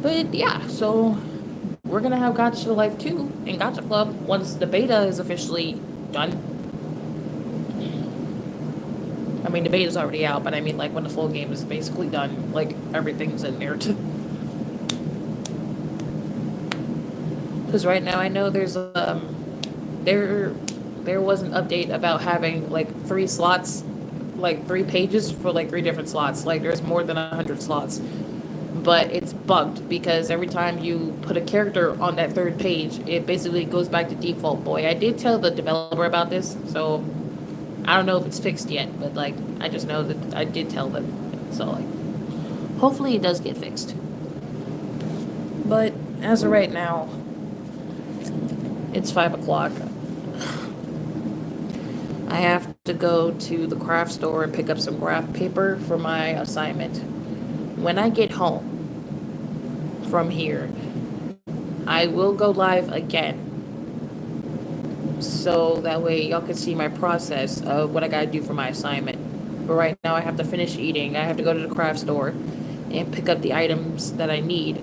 But yeah, so we're going to have Gacha Life 2 and Gacha Club once the beta is officially done. I mean, the beta's already out, but I mean, like, when the full game is basically done, like, everything's in there too. Because right now I know there's, there was an update about having, like, 3 slots, like, 3 pages for, like, 3 different slots. Like, there's more than 100 slots. But it's bugged because every time you put a character on that 3rd page, it basically goes back to default boy. I did tell the developer about this, so I don't know if it's fixed yet, but like, I just know that I did tell them. So like, hopefully it does get fixed. But as of right now, it's 5 o'clock. I have to go to the craft store and pick up some graph paper for my assignment. When I get home from here, I will go live again. So that way y'all can see my process of what I gotta do for my assignment. But right now I have to finish eating. I have to go to the craft store and pick up the items that I need.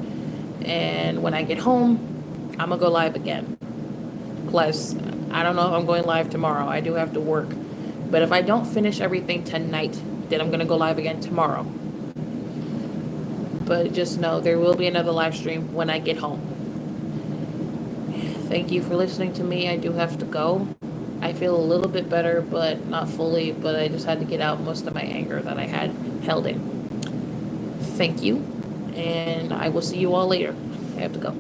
And when I get home, I'm gonna go live again. Plus, I don't know if I'm going live tomorrow. I do have to work. But if I don't finish everything tonight, then I'm gonna go live again tomorrow. But just know there will be another live stream when I get home. Thank you for listening to me. I do have to go. I feel a little bit better, but not fully. But I just had to get out most of my anger that I had held in. Thank you. And I will see you all later. I have to go.